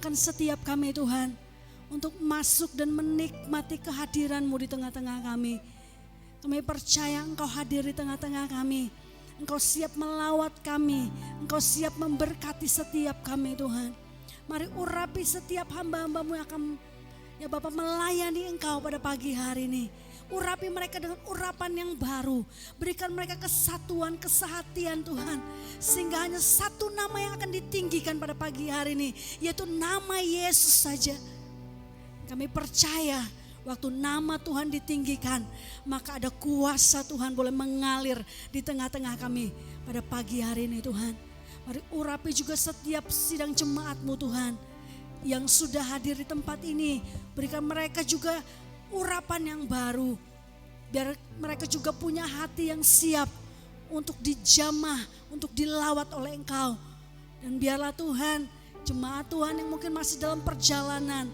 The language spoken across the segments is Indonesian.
percayakan setiap kami Tuhan untuk masuk dan menikmati kehadiran-Mu di tengah-tengah kami. Kami percaya Engkau hadir di tengah-tengah kami. Engkau siap melawat kami. Engkau siap memberkati setiap kami Tuhan. Mari urapi setiap hamba-hamba-Mu yang akan ya Bapak melayani Engkau pada pagi hari ini. Urapi mereka dengan urapan yang baru. Berikan mereka kesatuan, kesehatian Tuhan. Sehingga hanya satu nama yang akan ditinggikan pada pagi hari ini, yaitu nama Yesus saja. Kami percaya waktu nama Tuhan ditinggikan, maka ada kuasa Tuhan boleh mengalir di tengah-tengah kami pada pagi hari ini Tuhan. Mari urapi juga setiap sidang jemaat-Mu Tuhan yang sudah hadir di tempat ini. Berikan mereka juga urapan yang baru. Biar mereka juga punya hati yang siap untuk dijamah, untuk dilawat oleh Engkau. Dan biarlah Tuhan, jemaat Tuhan yang mungkin masih dalam perjalanan,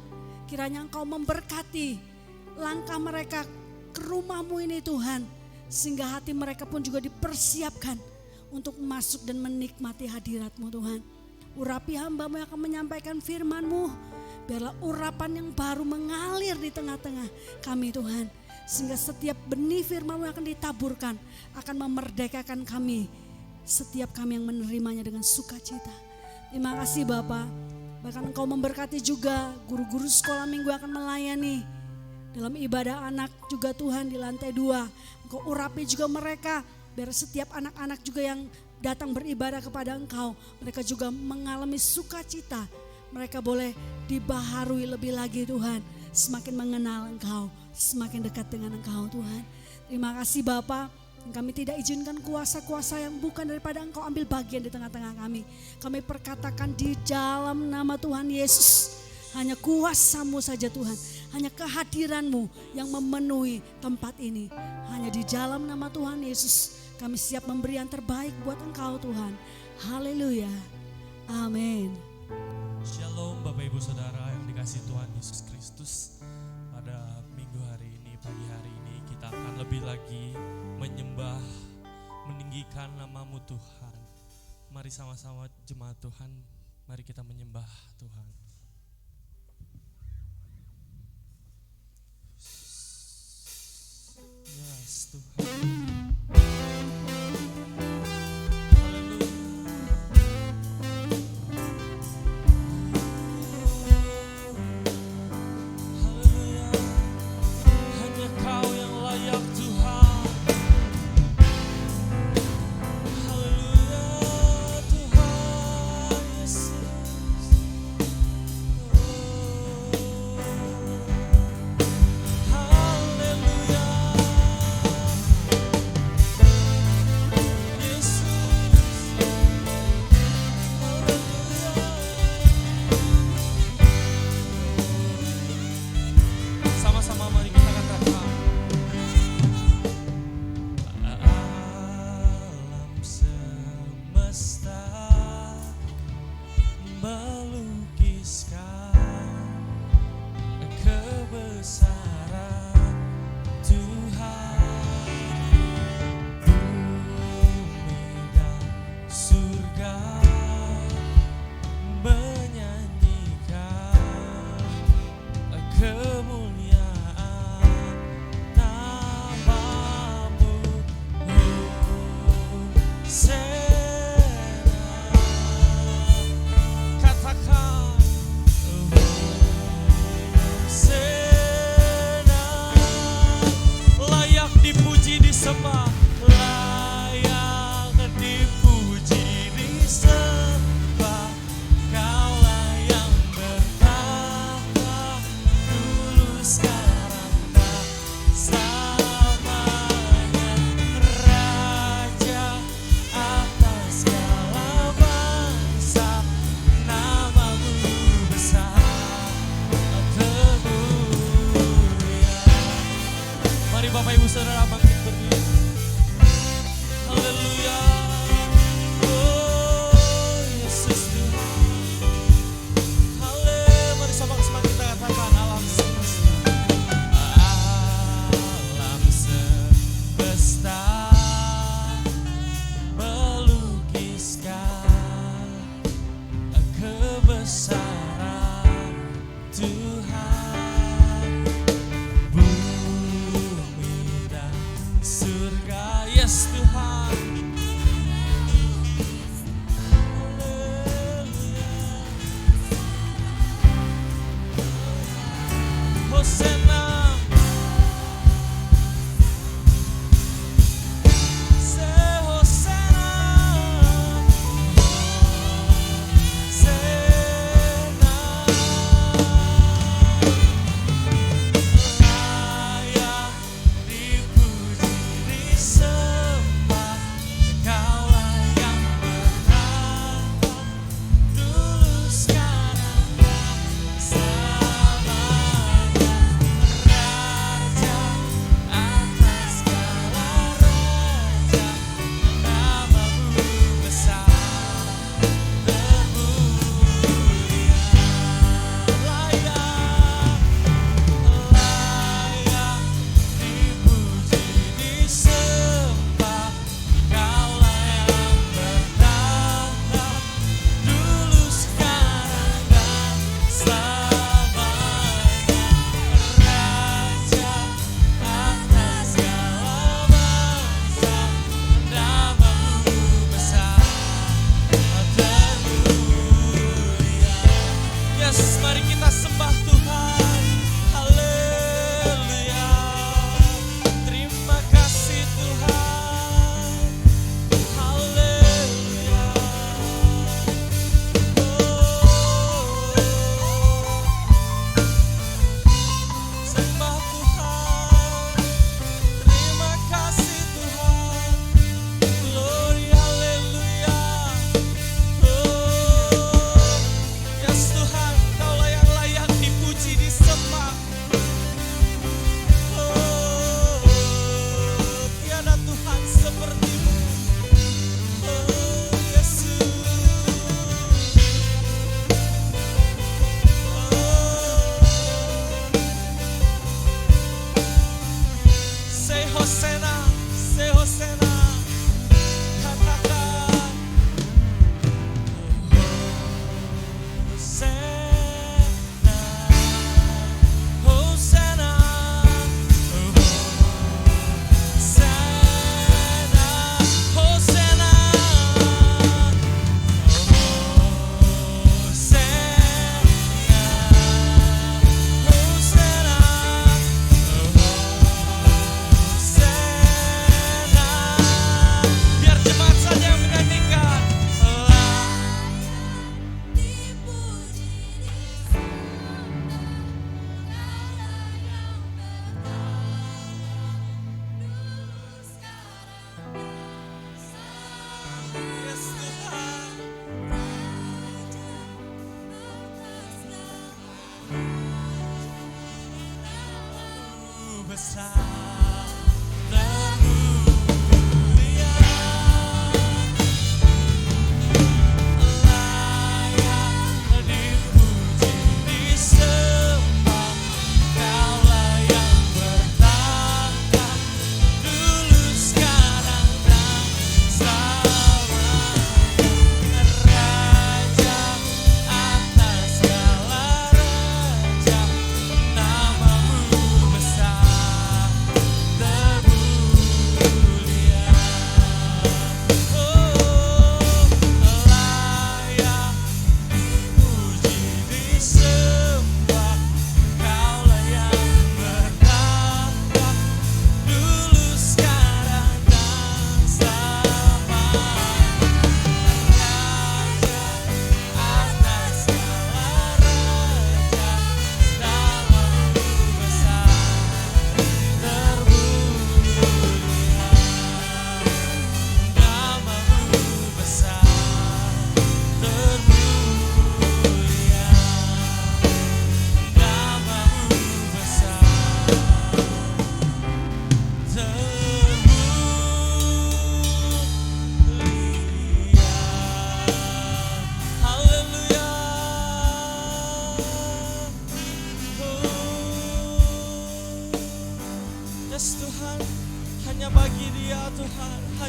kiranya Engkau memberkati langkah mereka ke rumah-Mu ini Tuhan. Sehingga hati mereka pun juga dipersiapkan untuk masuk dan menikmati hadirat-Mu Tuhan. Urapi hamba-Mu yang akan menyampaikan firman-Mu. Biarlah urapan yang baru mengalir di tengah-tengah kami Tuhan. Sehingga setiap benih firman-Mu yang akan ditaburkan akan memerdekakan kami. Setiap kami yang menerimanya dengan sukacita. Terima kasih Bapa. Bahkan Engkau memberkati juga guru-guru sekolah minggu yang akan melayani. Dalam ibadah anak juga Tuhan di lantai 2. Engkau urapi juga mereka. Biar setiap anak-anak juga yang datang beribadah kepada Engkau, mereka juga mengalami sukacita. Mereka boleh dibaharui lebih lagi Tuhan. Semakin mengenal Engkau, semakin dekat dengan Engkau Tuhan. Terima kasih Bapa. Kami tidak izinkan kuasa-kuasa yang bukan daripada Engkau ambil bagian di tengah-tengah kami. Kami perkatakan di dalam nama Tuhan Yesus, hanya kuasa-Mu saja Tuhan. Hanya kehadiran-Mu yang memenuhi tempat ini. Hanya di dalam nama Tuhan Yesus kami siap memberi yang terbaik buat Engkau Tuhan. Haleluya. Amin. Shalom Bapak Ibu Saudara yang dikasihi Tuhan Yesus Kristus. Pada minggu hari ini, pagi hari ini kita akan lebih lagi menyembah, meninggikan nama-Mu Tuhan. Mari sama-sama jemaat Tuhan, mari kita menyembah Tuhan. Yes Tuhan.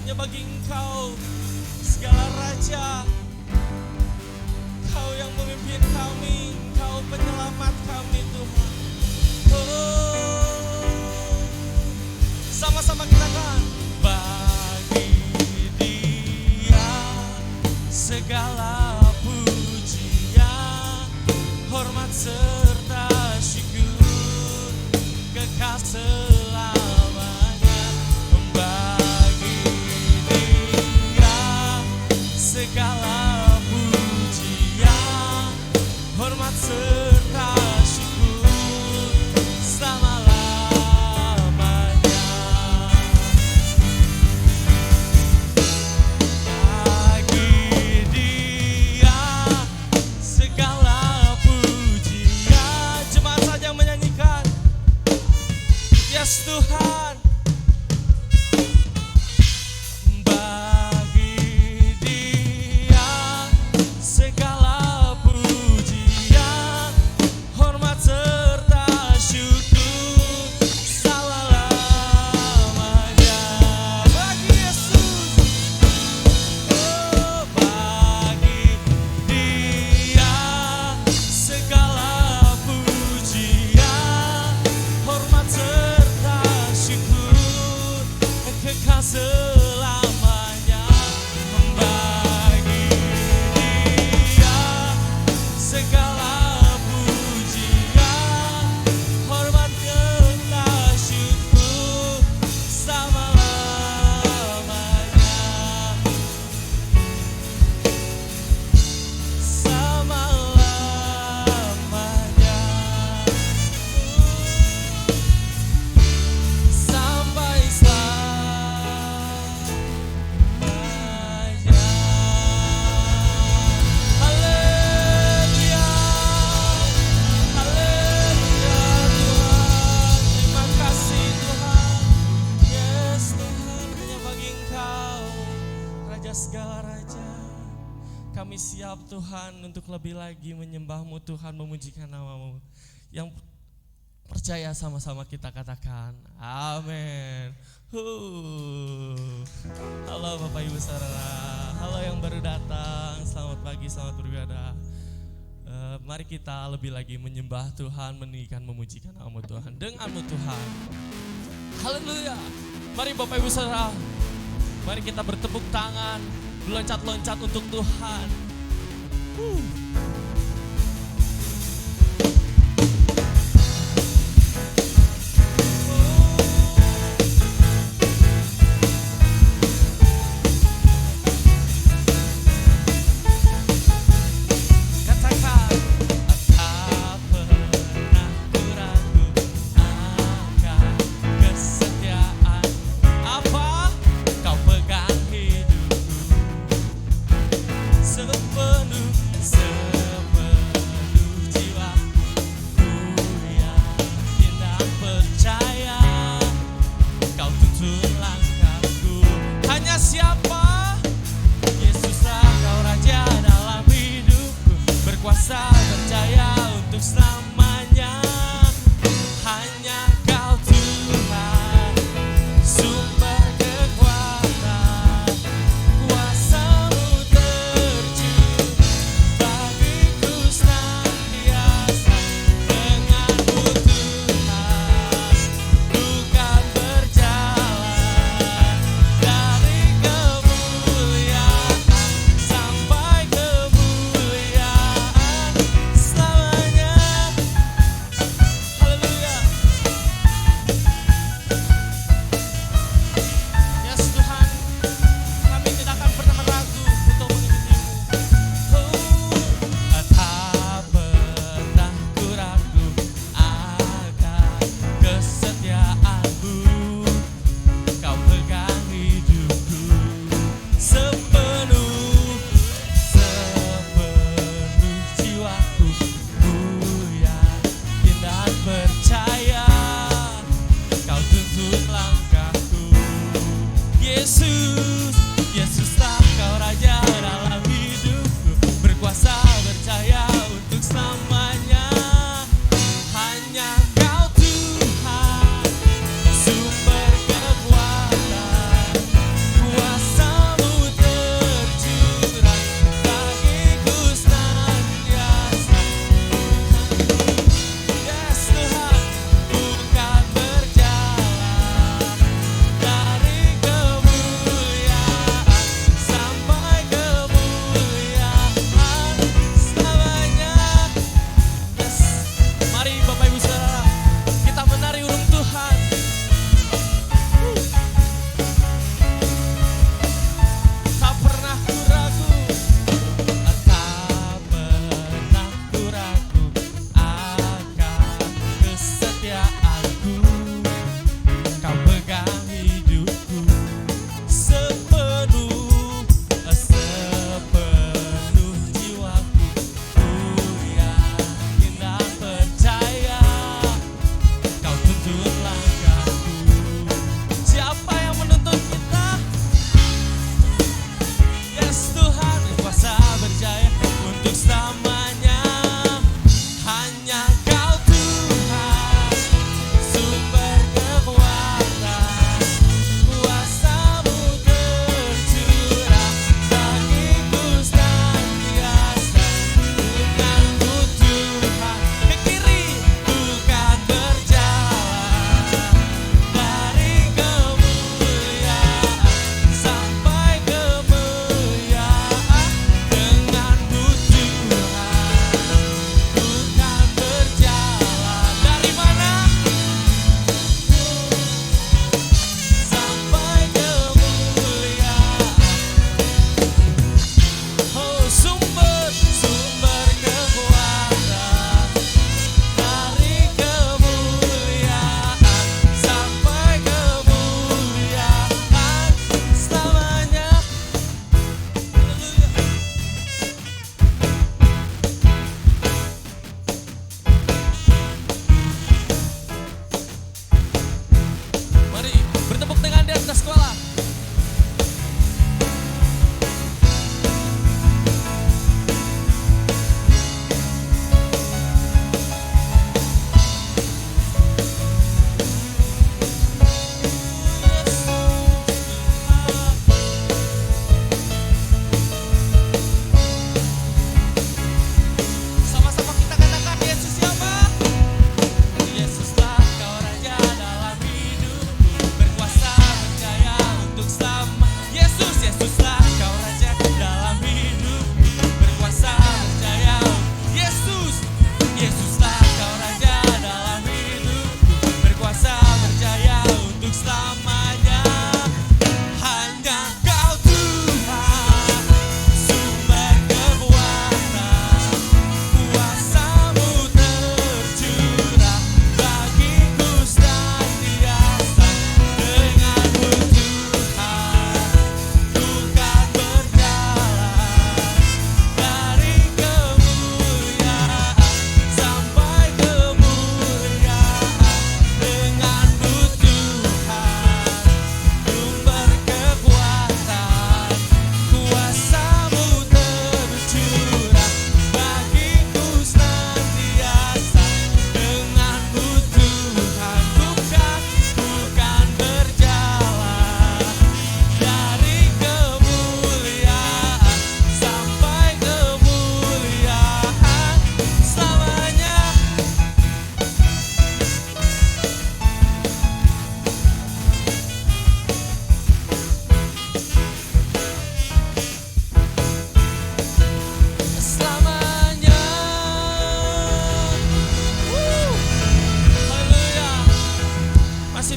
hanya bagi Engkau, segala raja. Kau yang memimpin kami, Engkau penyelamat kami Tuhan. Oh, sama-sama kita kan. Bagi Dia segala pujian, hormat serta syukur. selamanya. Bagi Dia segala pujian, hormat serta syukur selama-lamanya. Bagi Dia segala pujian. Jemaat saja menyanyikan, yes Tuhan. Bagi Dia segala pujian, hormat serta syukur selama-lamanya. Bagi Yesus, oh bagi Dia segala pujian, hormat serta syukur kekal selamanya. Bagi Dia segala pujian, hormat serta syukur selama-lamanya. Selama-lamanya. Sampai selamanya. Haleluya, haleluya Tuhan. Terima kasih Tuhan. Yes Tuhan, hanya bagi Engkau Raja segala raja. Kami siap Tuhan untuk lebih lagi menyembah-Mu Tuhan, memujikan nama-Mu. Yang percaya sama-sama kita katakan amin. Halo Bapak Ibu Saudara, halo yang baru datang, selamat pagi, selamat beribadah. Mari kita lebih lagi menyembah Tuhan, meninggikan, memujikan nama Tuhan denganmu Tuhan. Haleluya. Mari Bapak Ibu Saudara, mari kita bertepuk tangan, meloncat-loncat untuk Tuhan. Katakan, tak pernah ku ragu akan kesetiaan. Apa? Kau pegang hidupku sepenuh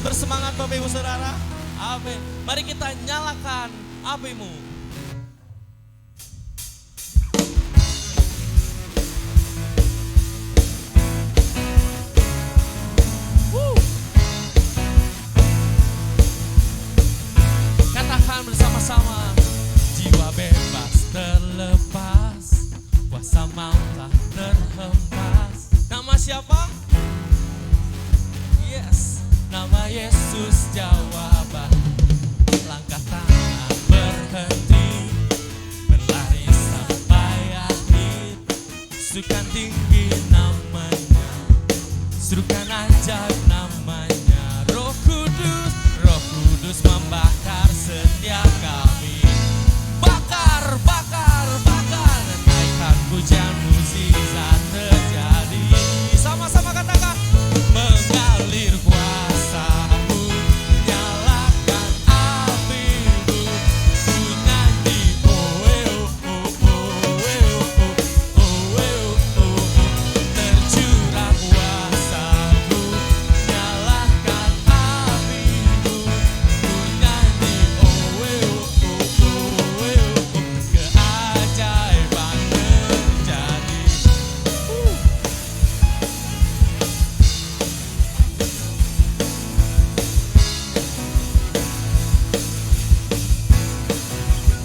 Bersemangat Bapak Ibu Saudara. Amin. Mari kita nyalakan apimu. Katakan bersama-sama, jiwa bebas terlepas, kuasa maut tak terhempas. Nama siapa? Yes, nama Yesus jawaban. Langkah tangan berhenti, berlari sampai akhir. Serukan tinggi namanya, serukan ajaib namanya. Roh Kudus membakar setiap kami. Bakar, bakar, bakar, naikkan pujian mukjizat terjadi. Sama-sama katakan, mengalir kuasa-Mu, nyalakan api-Mu, ku nyanyi oh oh oh oh oh oh oh, tercurah kuasa-Mu, nyalakan api-Mu, ku nyanyi oh oh oh oh, keajaiban terjadi.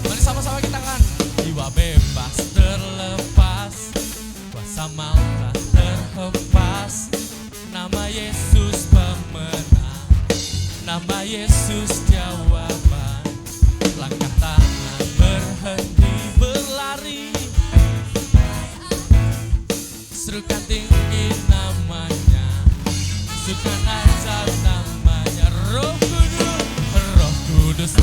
Mari sama-sama kita kan, jiwa bebas terlepas, kuasa maut tak terhempas. Nama Yesus pemenang, nama Yesus jawaban. Langkah tangan berhenti, berlari, serukan tinggi namanya, serukan ajaib namanya. Roh Kudus,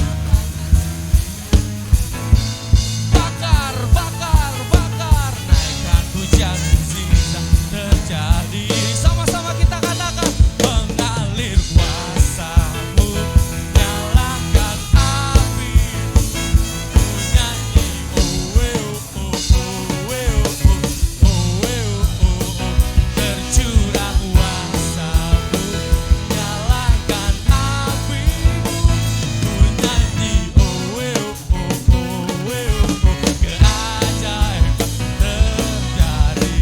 bakar, bakar, bakar, naikkan pujian mukjizat terjadi. Sama-sama kita katakan, mengalir kuasa-Mu, nyalakan api-Mu, ku nyanyi oh oh oh oh oh oh oh, tercurah kuasa-Mu, nyalakan api-Mu, ku nyanyi oh oh oh oh, keajaiban terjadi.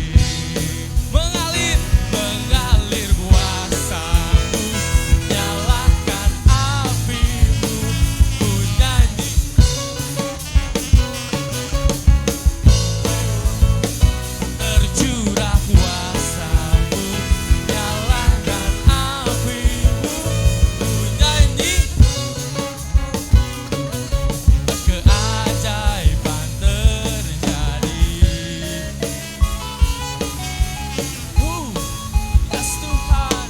Mengalir, mengalir kuasa-Mu, nyalakan api-Mu, ku nyanyi. Tercurah kuasa-Mu, nyalakan api-Mu, ku nyanyi. Keajaiban terjadi. Yes Tuhan.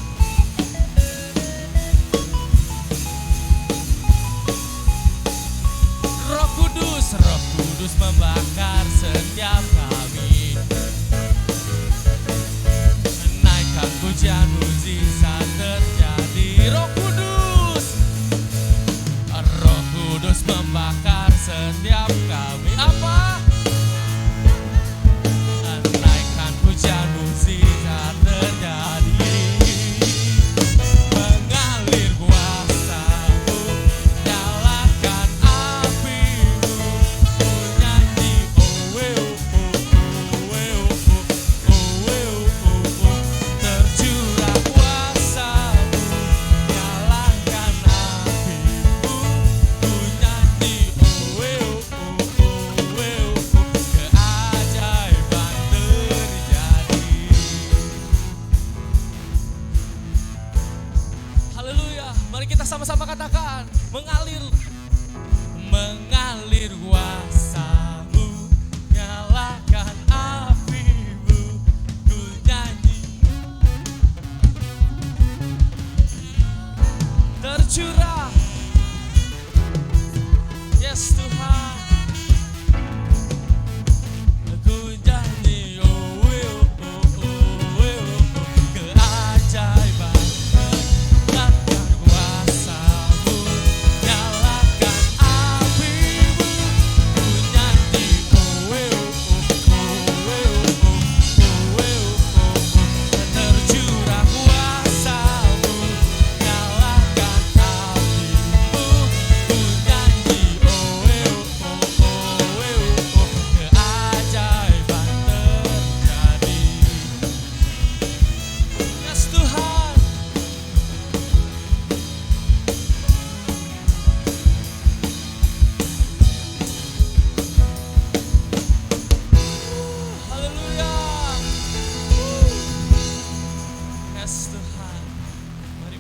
Roh Kudus membakar setiap kami. Naikkan pujian mukjizat terjadi. Roh Kudus membakar setiap kami. Apa? Naikkan pujian mukjizat terjadi. Mengalir kuasa-Mu, nyalakan api-Mu, ku nyanyi oh oh oh oh, tercurah kuasa-Mu, nyalakan api-Mu, ku nyanyi oh oh, keajaiban terjadi. Haleluya, mari kita sama-sama katakan, mengalir, mengalir kuasa-Mu, nyalakan api-Mu, ku nyanyi. Tercurah, yes Tuhan, ku nyanyi oh oh oh oh, keajaiban. Nyalakan kuasa-Mu, nyalakan api-Mu, ku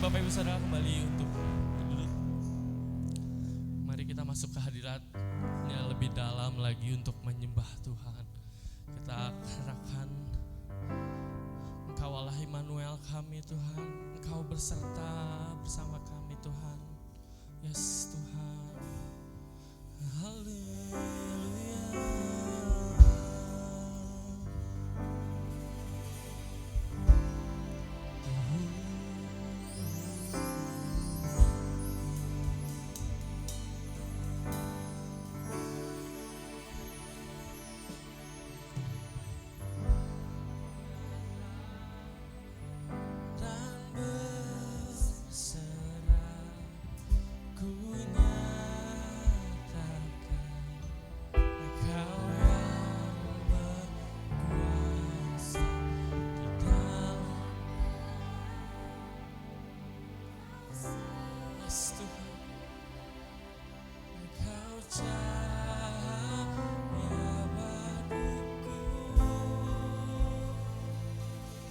Bapak Ibu Saudara kembali untuk duduk. Mari kita masuk ke hadiratnya lebih dalam lagi untuk menyembah Tuhan. Kita katakan, Engkau Allah Immanuel kami Tuhan, Engkau beserta bersama kami Tuhan. Yes Tuhan. Haleluya.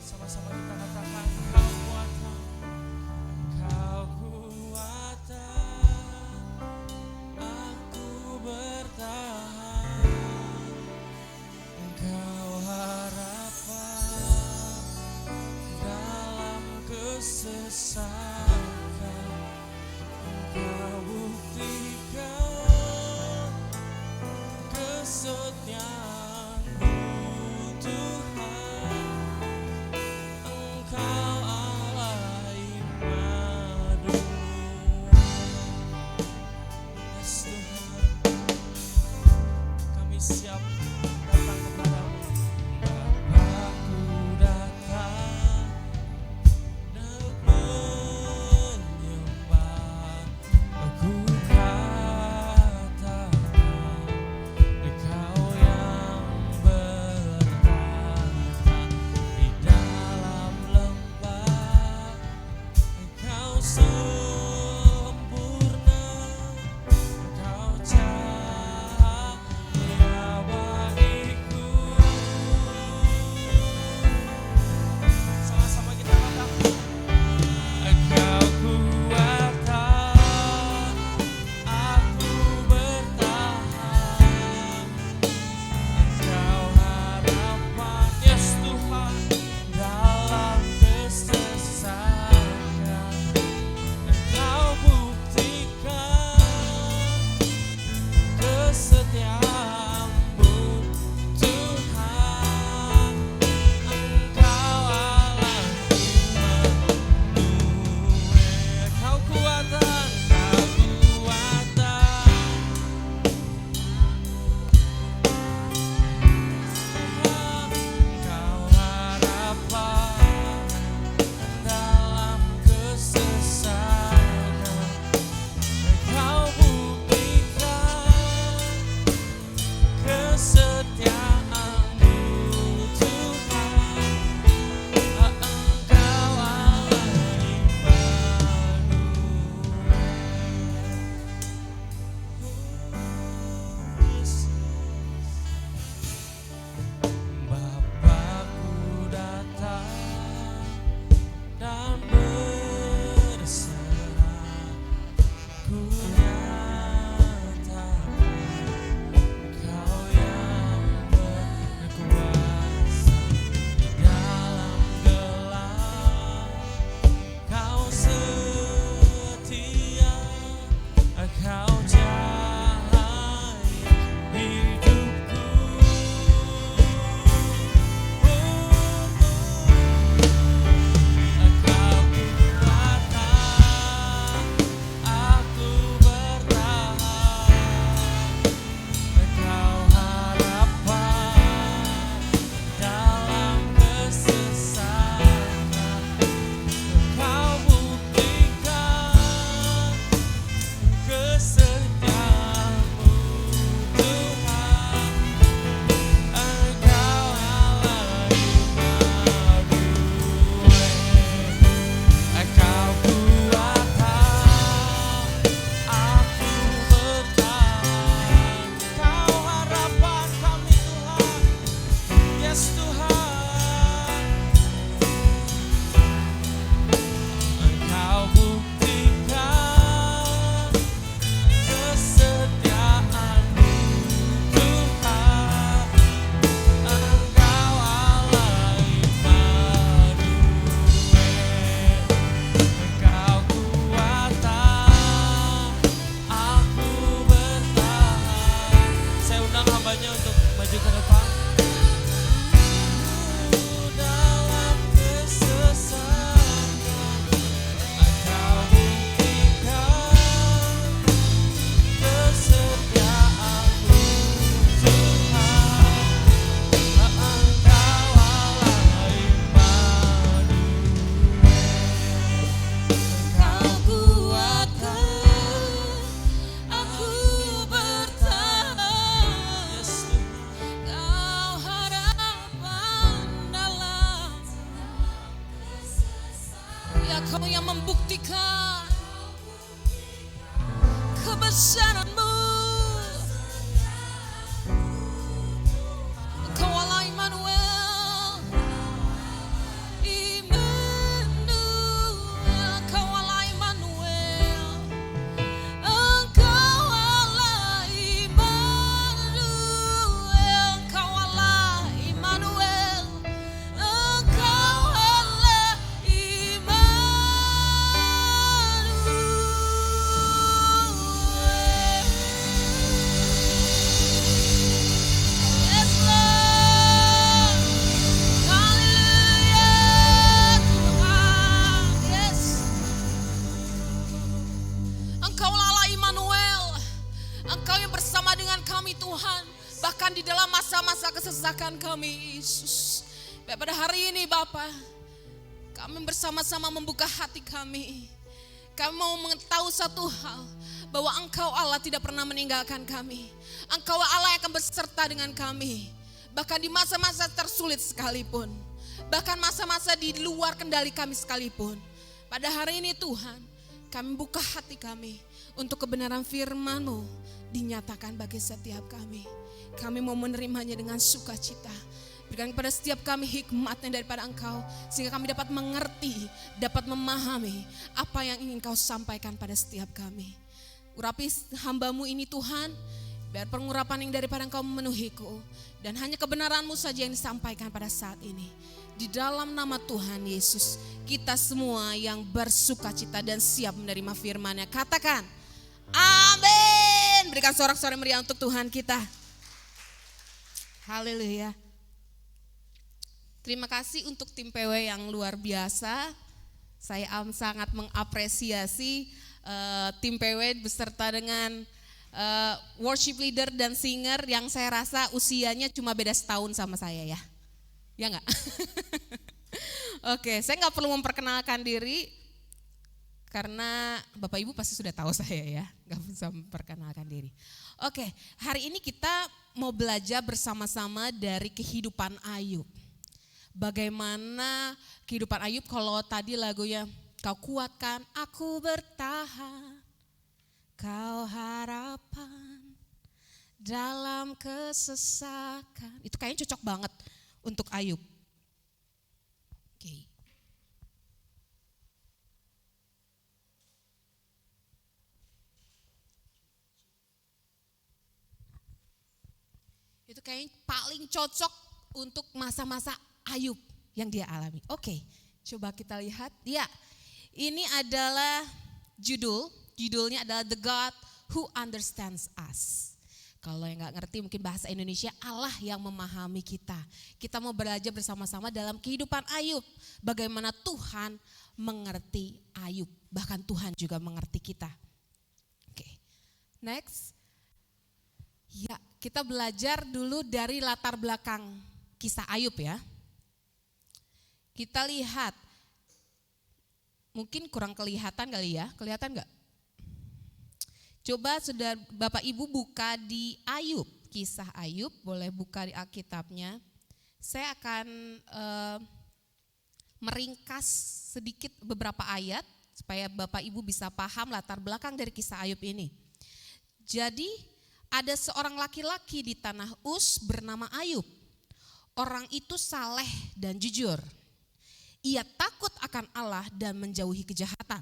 Sama-sama kita katakan, Engkau kuatan, Engkau kuatan, aku bertahan, Engkau harapan dalam kesesakan, Engkau buktikan kesetiaan-Mu Tuhan. Engkau Allah Immanuel. Yes Tuhan, kami siap datang kepadamu. Bapakku datang dan menyembah Ya Kau yang membuktikan kebesaran-Mu. Engkau Allah Immanuel, Immanuel, Engkau Allah Immanuel, Engkau Allah Immanuel, Engkau Allah Immanuel, Engkau Allah Yes, Lord. Haleluya, Tuhan. Yes. Engkau Allah Immanuel. Engkau yang bersama dengan kami Tuhan. Bahkan di dalam masa-masa kesesakan kami Yesus. Pada hari ini Bapa, kami bersama-sama membuka hati kami. Kami mau mengetahui satu hal, bahwa Engkau Allah tidak pernah meninggalkan kami. Engkau Allah yang akan beserta dengan kami. Bahkan di masa-masa tersulit sekalipun. Bahkan masa-masa di luar kendali kami sekalipun. Pada hari ini Tuhan, kami buka hati kami untuk kebenaran firman-Mu dinyatakan bagi setiap kami. Kami mau menerimanya dengan sukacita. Berikan kepada setiap kami hikmatnya daripada Engkau, sehingga kami dapat mengerti, dapat memahami apa yang ingin Kau sampaikan pada setiap kami. Urapi hamba-Mu ini Tuhan, biar pengurapan yang daripada Engkau memenuhiku, dan hanya kebenaran-Mu saja yang disampaikan pada saat ini. Di dalam nama Tuhan Yesus, kita semua yang bersukacita dan siap menerima firman-Nya, katakan amin. Berikan sorak-sorai meriah untuk Tuhan kita. Haleluya. Terima kasih untuk tim PW yang luar biasa. Saya sangat mengapresiasi tim PW beserta dengan worship leader dan singer yang saya rasa usianya cuma beda setahun sama saya ya. Ya enggak? Oke, saya enggak perlu memperkenalkan diri karena Bapak Ibu pasti sudah tahu saya ya. Enggak usah memperkenalkan diri. Oke, hari ini kita mau belajar bersama-sama dari kehidupan Ayub. Bagaimana kehidupan Ayub, kalau tadi lagunya Kau kuatkan aku bertahan, Kau harapan dalam kesesakan. Itu kayaknya cocok banget untuk Ayub. Oke. Itu kayaknya paling cocok untuk masa-masa Ayub yang dia alami. Oke, coba kita lihat. Ya, ini adalah judulnya adalah The God Who Understands Us. Kalau yang gak ngerti mungkin bahasa Indonesia, Allah yang memahami kita. Kita mau belajar bersama-sama dalam kehidupan Ayub. Bagaimana Tuhan mengerti Ayub, bahkan Tuhan juga mengerti kita. Oke, next. Ya, kita belajar dulu dari latar belakang kisah Ayub ya. Kita lihat, mungkin kurang kelihatan kali ya, kelihatan gak? Coba sudah Bapak Ibu buka di Ayub, kisah Ayub, boleh buka di Alkitabnya. Saya akan meringkas sedikit beberapa ayat, supaya Bapak Ibu bisa paham latar belakang dari kisah Ayub ini. Jadi ada seorang laki-laki di tanah Uz bernama Ayub. Orang itu saleh dan jujur. Ia takut akan Allah dan menjauhi kejahatan.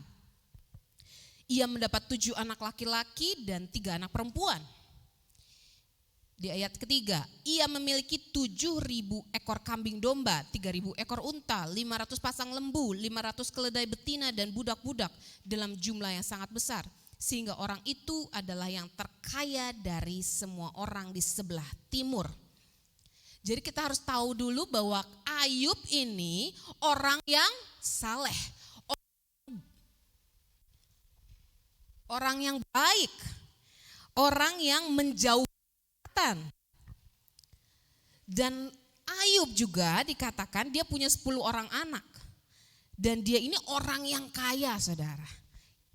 Ia mendapat 7 anak laki-laki dan 3 anak perempuan. Di ayat ketiga, ia memiliki 7.000 ekor kambing domba, 3.000 ekor unta, 500 pasang lembu, 500 keledai betina dan budak-budak dalam jumlah yang sangat besar. Sehingga orang itu adalah yang terkaya dari semua orang di sebelah timur. Jadi kita harus tahu dulu bahwa Ayub ini orang yang saleh, orang yang baik, orang yang menjauhi kejahatan. Dan Ayub juga dikatakan dia punya 10 orang anak. Dan dia ini orang yang kaya, saudara.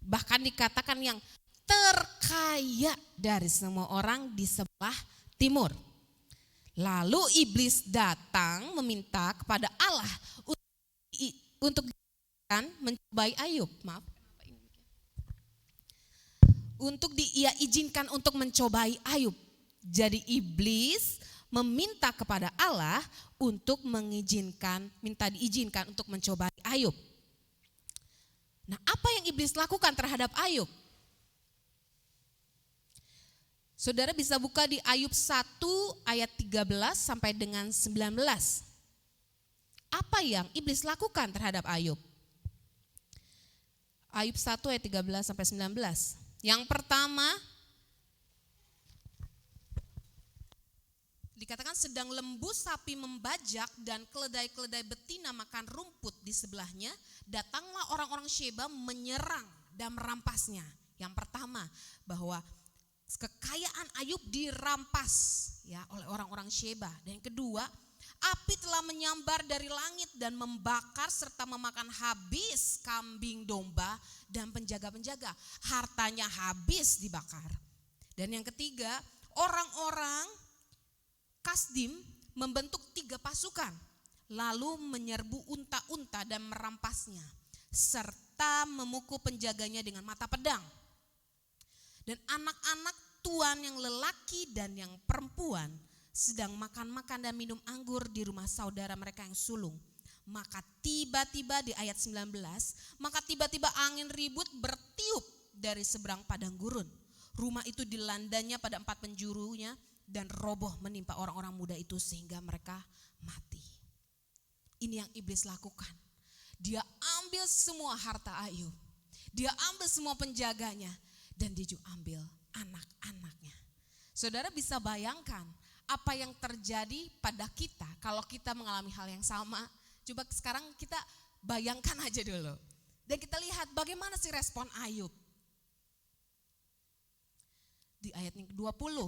Bahkan dikatakan yang terkaya dari semua orang di sebelah timur. Lalu iblis datang meminta kepada Allah untuk kan mencobai Ayub. Maaf. Ia izinkan untuk mencobai Ayub. Jadi iblis meminta kepada Allah untuk minta diizinkan untuk mencobai Ayub. Nah, apa yang iblis lakukan terhadap Ayub? Saudara bisa buka di Ayub 1 ayat 13 sampai dengan 19. Apa yang iblis lakukan terhadap Ayub? Ayub 1 ayat 13 sampai 19. Yang pertama, dikatakan sedang lembu sapi membajak dan keledai-keledai betina makan rumput di sebelahnya, datanglah orang-orang Sheba menyerang dan merampasnya. Yang pertama, bahwa kekayaan Ayub dirampas ya oleh orang-orang Sheba. Dan yang kedua, api telah menyambar dari langit dan membakar serta memakan habis kambing domba dan penjaga-penjaga. Hartanya habis dibakar. Dan yang ketiga, orang-orang Kasdim membentuk 3 pasukan, lalu menyerbu unta-unta dan merampasnya, serta memukul penjaganya dengan mata pedang. Dan anak-anak tuan yang lelaki dan yang perempuan sedang makan-makan dan minum anggur di rumah saudara mereka yang sulung. Maka tiba-tiba di ayat 19, maka tiba-tiba angin ribut bertiup dari seberang padang gurun. Rumah itu dilandanya pada 4 penjurunya dan roboh menimpa orang-orang muda itu sehingga mereka mati. Ini yang iblis lakukan. Dia ambil semua harta Ayub. Dia ambil semua penjaganya. Dan dia juga ambil anak-anaknya. Saudara bisa bayangkan apa yang terjadi pada kita kalau kita mengalami hal yang sama. Coba sekarang kita bayangkan aja dulu. Dan kita lihat bagaimana sih respon Ayub. Di ayat yang ke-20.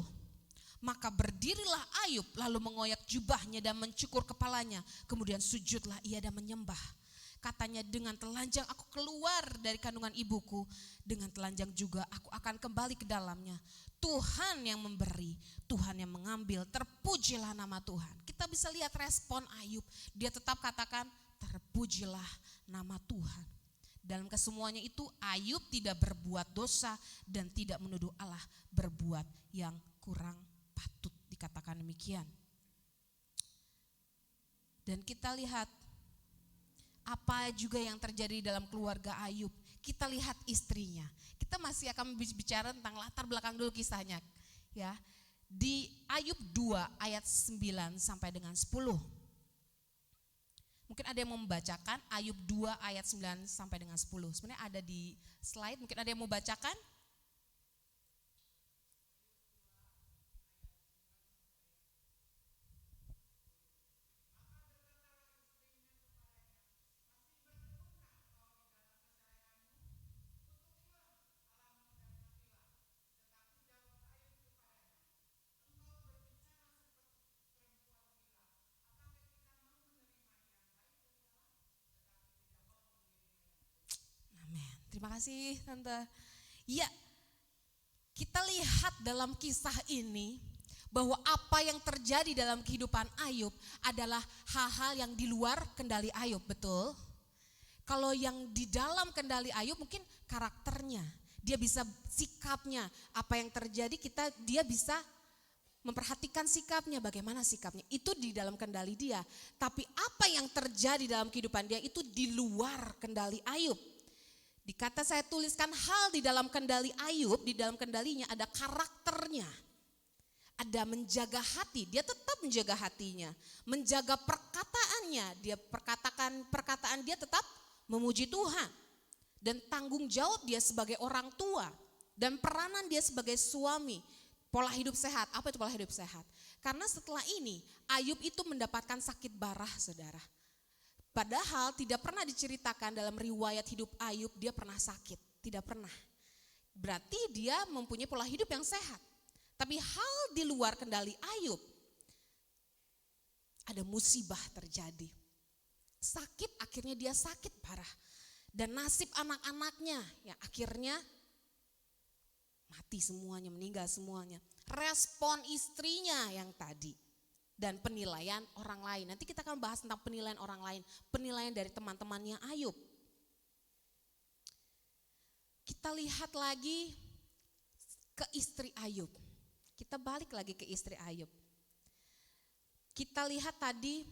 Maka berdirilah Ayub lalu mengoyak jubahnya dan mencukur kepalanya. Kemudian sujudlah ia dan menyembah. Katanya, dengan telanjang aku keluar dari kandungan ibuku, dengan telanjang juga aku akan kembali ke dalamnya. Tuhan yang memberi, Tuhan yang mengambil, terpujilah nama Tuhan. Kita bisa lihat respon Ayub, dia tetap katakan terpujilah nama Tuhan. Dalam kesemuanya itu Ayub tidak berbuat dosa dan tidak menuduh Allah berbuat yang kurang patut, dikatakan demikian. Dan kita lihat apa juga yang terjadi dalam keluarga Ayub. Kita lihat istrinya. Kita masih akan bicara tentang latar belakang dulu kisahnya. Ya. Di Ayub 2 ayat 9 sampai dengan 10. Mungkin ada yang mau membacakan Ayub 2 ayat 9 sampai dengan 10. Sebenarnya ada di slide, mungkin ada yang mau bacakan? Terima kasih Tante. Ya, kita lihat dalam kisah ini bahwa apa yang terjadi dalam kehidupan Ayub adalah hal-hal yang di luar kendali Ayub, betul? Kalau yang di dalam kendali Ayub mungkin karakternya, dia bisa sikapnya, apa yang terjadi dia bisa memperhatikan sikapnya, bagaimana sikapnya, itu di dalam kendali dia. Tapi apa yang terjadi dalam kehidupan dia itu di luar kendali Ayub. Dikata saya tuliskan hal di dalam kendali Ayub, di dalam kendalinya ada karakternya. Ada menjaga hati, dia tetap menjaga hatinya. Menjaga perkataannya, perkataan dia tetap memuji Tuhan. Dan tanggung jawab dia sebagai orang tua. Dan peranan dia sebagai suami. Pola hidup sehat, apa itu pola hidup sehat? Karena setelah ini Ayub itu mendapatkan sakit barah, saudara. Padahal tidak pernah diceritakan dalam riwayat hidup Ayub dia pernah sakit, tidak pernah. Berarti dia mempunyai pola hidup yang sehat. Tapi hal di luar kendali Ayub, ada musibah terjadi. Sakit, akhirnya dia sakit parah. Dan nasib anak-anaknya yang akhirnya mati semuanya, meninggal semuanya. Respon istrinya yang tadi. Dan penilaian orang lain. Nanti kita akan bahas tentang penilaian orang lain. Penilaian dari teman-temannya Ayub. Kita lihat lagi ke istri Ayub. Kita balik lagi ke istri Ayub. Kita lihat tadi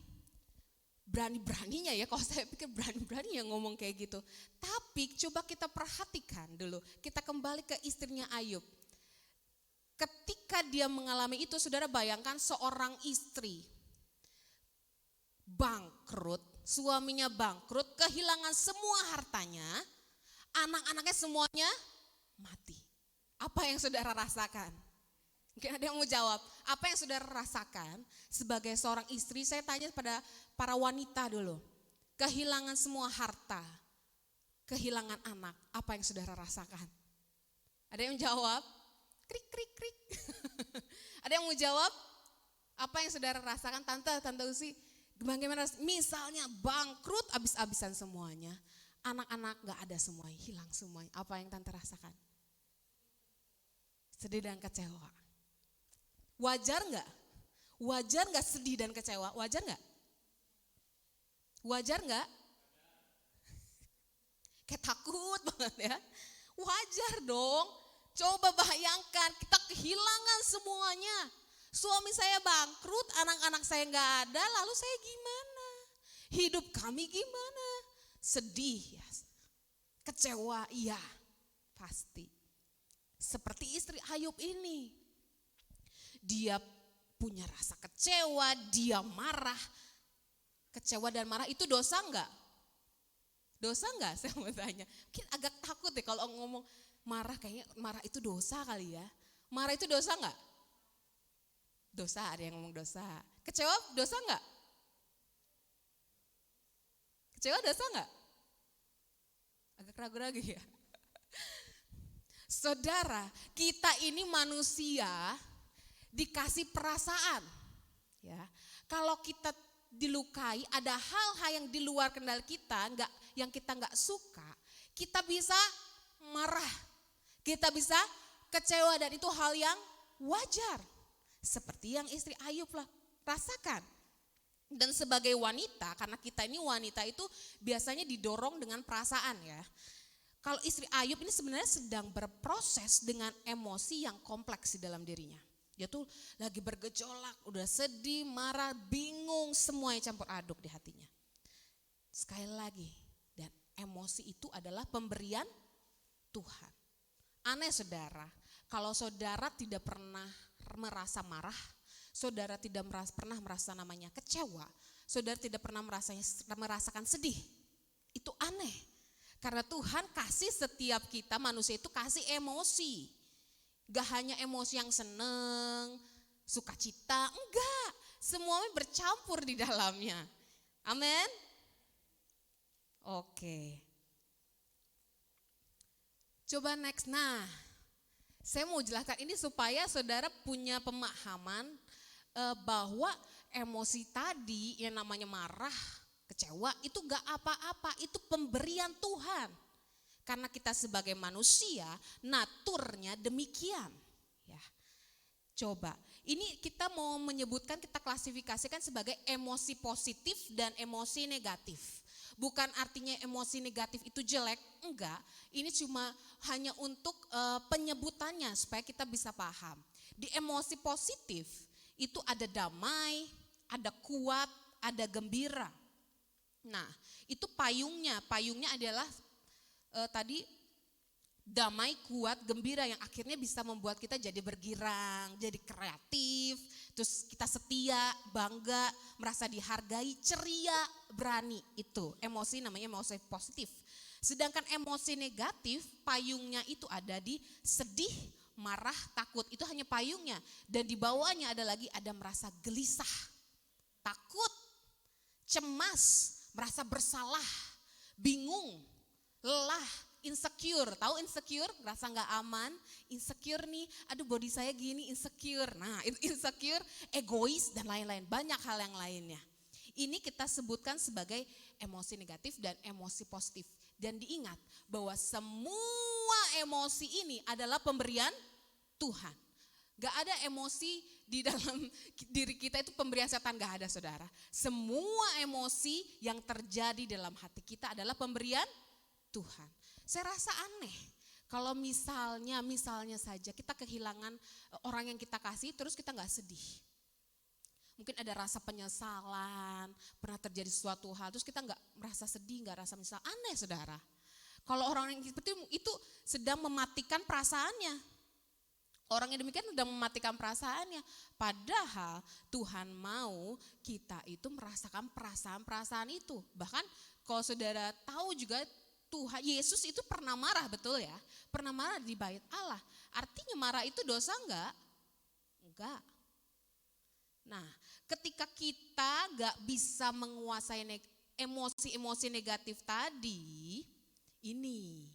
berani-beraninya ya, kalau saya pikir berani-berani ya ngomong kayak gitu. Tapi coba kita perhatikan dulu, kita kembali ke istrinya Ayub. Ketika dia mengalami itu, saudara bayangkan seorang istri bangkrut, suaminya bangkrut, kehilangan semua hartanya, anak-anaknya semuanya mati. Apa yang saudara rasakan? Mungkin ada yang mau jawab, apa yang saudara rasakan sebagai seorang istri? Saya tanya pada para wanita dulu. Kehilangan semua harta, kehilangan anak, apa yang saudara rasakan? Ada yang jawab? Krik, krik, krik. Ada yang mau jawab? Apa yang saudara rasakan? Tante Usi, bagaimana? Misalnya bangkrut, abis-abisan semuanya. Anak-anak gak ada semuanya, hilang semuanya. Apa yang tante rasakan? Sedih dan kecewa. Wajar nggak? Wajar nggak sedih dan kecewa? Wajar nggak? Wajar nggak? Kayak takut banget ya. Wajar dong. Coba bayangkan kita kehilangan semuanya. Suami saya bangkrut, anak-anak saya nggak ada, lalu saya gimana? Hidup kami gimana? Sedih ya. Kecewa, iya pasti. Seperti istri Ayub ini. Dia punya rasa kecewa, dia marah. Kecewa dan marah itu dosa enggak? Dosa enggak? Saya mau tanya. Mungkin agak takut deh kalau ngomong marah, kayaknya marah itu dosa kali ya. Marah itu dosa enggak? Dosa, ada yang ngomong dosa. Kecewa dosa enggak? Kecewa dosa enggak? Agak ragu-ragu ya. Saudara, kita ini manusia dikasih perasaan, ya. Kalau kita dilukai, ada hal-hal yang di luar kendali kita, yang kita nggak suka, kita bisa marah, kita bisa kecewa, dan itu hal yang wajar, seperti yang istri Ayub lah rasakan. Dan sebagai wanita, karena kita ini wanita itu biasanya didorong dengan perasaan ya. Kalau istri Ayub ini sebenarnya sedang berproses dengan emosi yang kompleks di dalam dirinya. Dia tuh lagi bergejolak, udah sedih, marah, bingung, semuanya campur aduk di hatinya. Sekali lagi, dan emosi itu adalah pemberian Tuhan. Aneh saudara, kalau saudara tidak pernah merasa marah, saudara tidak pernah merasa namanya kecewa, saudara tidak pernah merasakan sedih, itu aneh. Karena Tuhan kasih setiap kita manusia itu kasih emosi. Gak hanya emosi yang seneng, sukacita, enggak. Semuanya bercampur di dalamnya. Amin. Oke. Coba next. Nah, saya mau jelaskan ini supaya saudara punya pemahaman bahwa emosi tadi yang namanya marah, kecewa itu gak apa-apa, itu pemberian Tuhan. Karena kita sebagai manusia, naturnya demikian. Ya. Coba, ini kita mau menyebutkan, kita klasifikasikan sebagai emosi positif dan emosi negatif. Bukan artinya emosi negatif itu jelek, enggak. Ini cuma hanya untuk penyebutannya supaya kita bisa paham. Di emosi positif itu ada damai, ada kuat, ada gembira. Nah, itu payungnya adalah tadi damai, kuat, gembira yang akhirnya bisa membuat kita jadi bergirang, jadi kreatif, terus kita setia, bangga, merasa dihargai, ceria, berani. Itu emosi namanya emosi positif. Sedangkan emosi negatif payungnya itu ada di sedih, marah, takut. Itu hanya payungnya, dan di bawahnya ada merasa gelisah, takut, cemas, merasa bersalah, bingung, lelah, insecure. Tahu insecure? Merasa gak aman, insecure nih, aduh body saya gini, insecure. Nah itu insecure, egois dan lain-lain, banyak hal yang lainnya. Ini kita sebutkan sebagai emosi negatif dan emosi positif. Dan diingat bahwa semua emosi ini adalah pemberian Tuhan. Gak ada emosi di dalam diri kita itu pemberian setan, gak ada saudara. Semua emosi yang terjadi dalam hati kita adalah pemberian Tuhan. Saya rasa aneh Kalau misalnya saja kita kehilangan orang yang kita kasih terus kita nggak sedih. Mungkin ada rasa penyesalan, pernah terjadi suatu hal terus kita nggak merasa sedih, nggak rasa menyesal. Aneh saudara. Kalau orang yang seperti itu sedang mematikan perasaannya. Orang yang demikian sedang mematikan perasaannya. Padahal Tuhan mau kita itu merasakan perasaan-perasaan itu. Bahkan kalau saudara tahu juga Tuhan Yesus itu pernah marah, betul ya? Pernah marah di bait Allah. Artinya marah itu dosa enggak? Enggak. Nah, ketika kita enggak bisa menguasai emosi-emosi negatif tadi, ini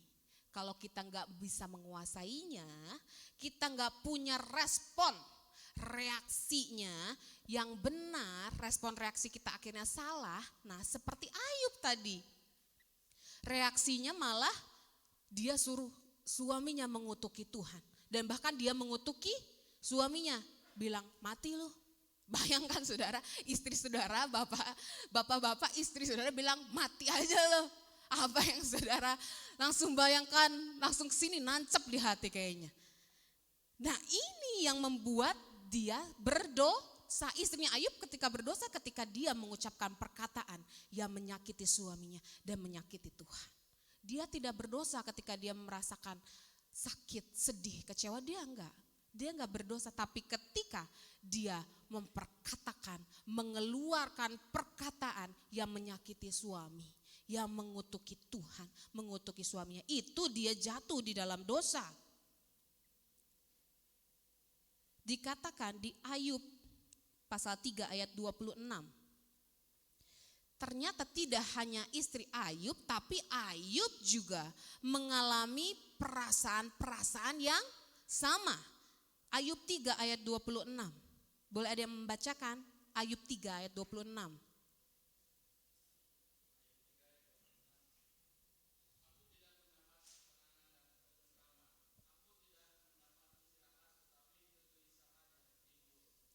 kalau kita enggak bisa menguasainya, kita enggak punya respon reaksinya yang benar, respon reaksi kita akhirnya salah. Nah, seperti Ayub tadi. Reaksinya malah dia suruh suaminya mengutuki Tuhan. Dan bahkan dia mengutuki suaminya, bilang mati lu. Bayangkan saudara, istri saudara, bapak-bapak istri saudara bilang mati aja lo. Apa yang saudara langsung bayangkan, langsung kesini nancep di hati kayaknya. Nah ini yang membuat dia berdosa. Istrinya Ayub ketika berdosa ketika dia mengucapkan perkataan yang menyakiti suaminya dan menyakiti Tuhan. Dia tidak berdosa ketika dia merasakan sakit, sedih, kecewa, dia enggak berdosa. Tapi ketika dia memperkatakan, mengeluarkan perkataan yang menyakiti suami, yang mengutuki Tuhan, mengutuki suaminya, itu dia jatuh di dalam dosa. Dikatakan di Ayub pasal 3 ayat 26. Ternyata tidak hanya istri Ayub, tapi Ayub juga mengalami perasaan-perasaan yang sama. Ayub 3 ayat 26. Boleh ada yang membacakan? Ayub 3 ayat 26.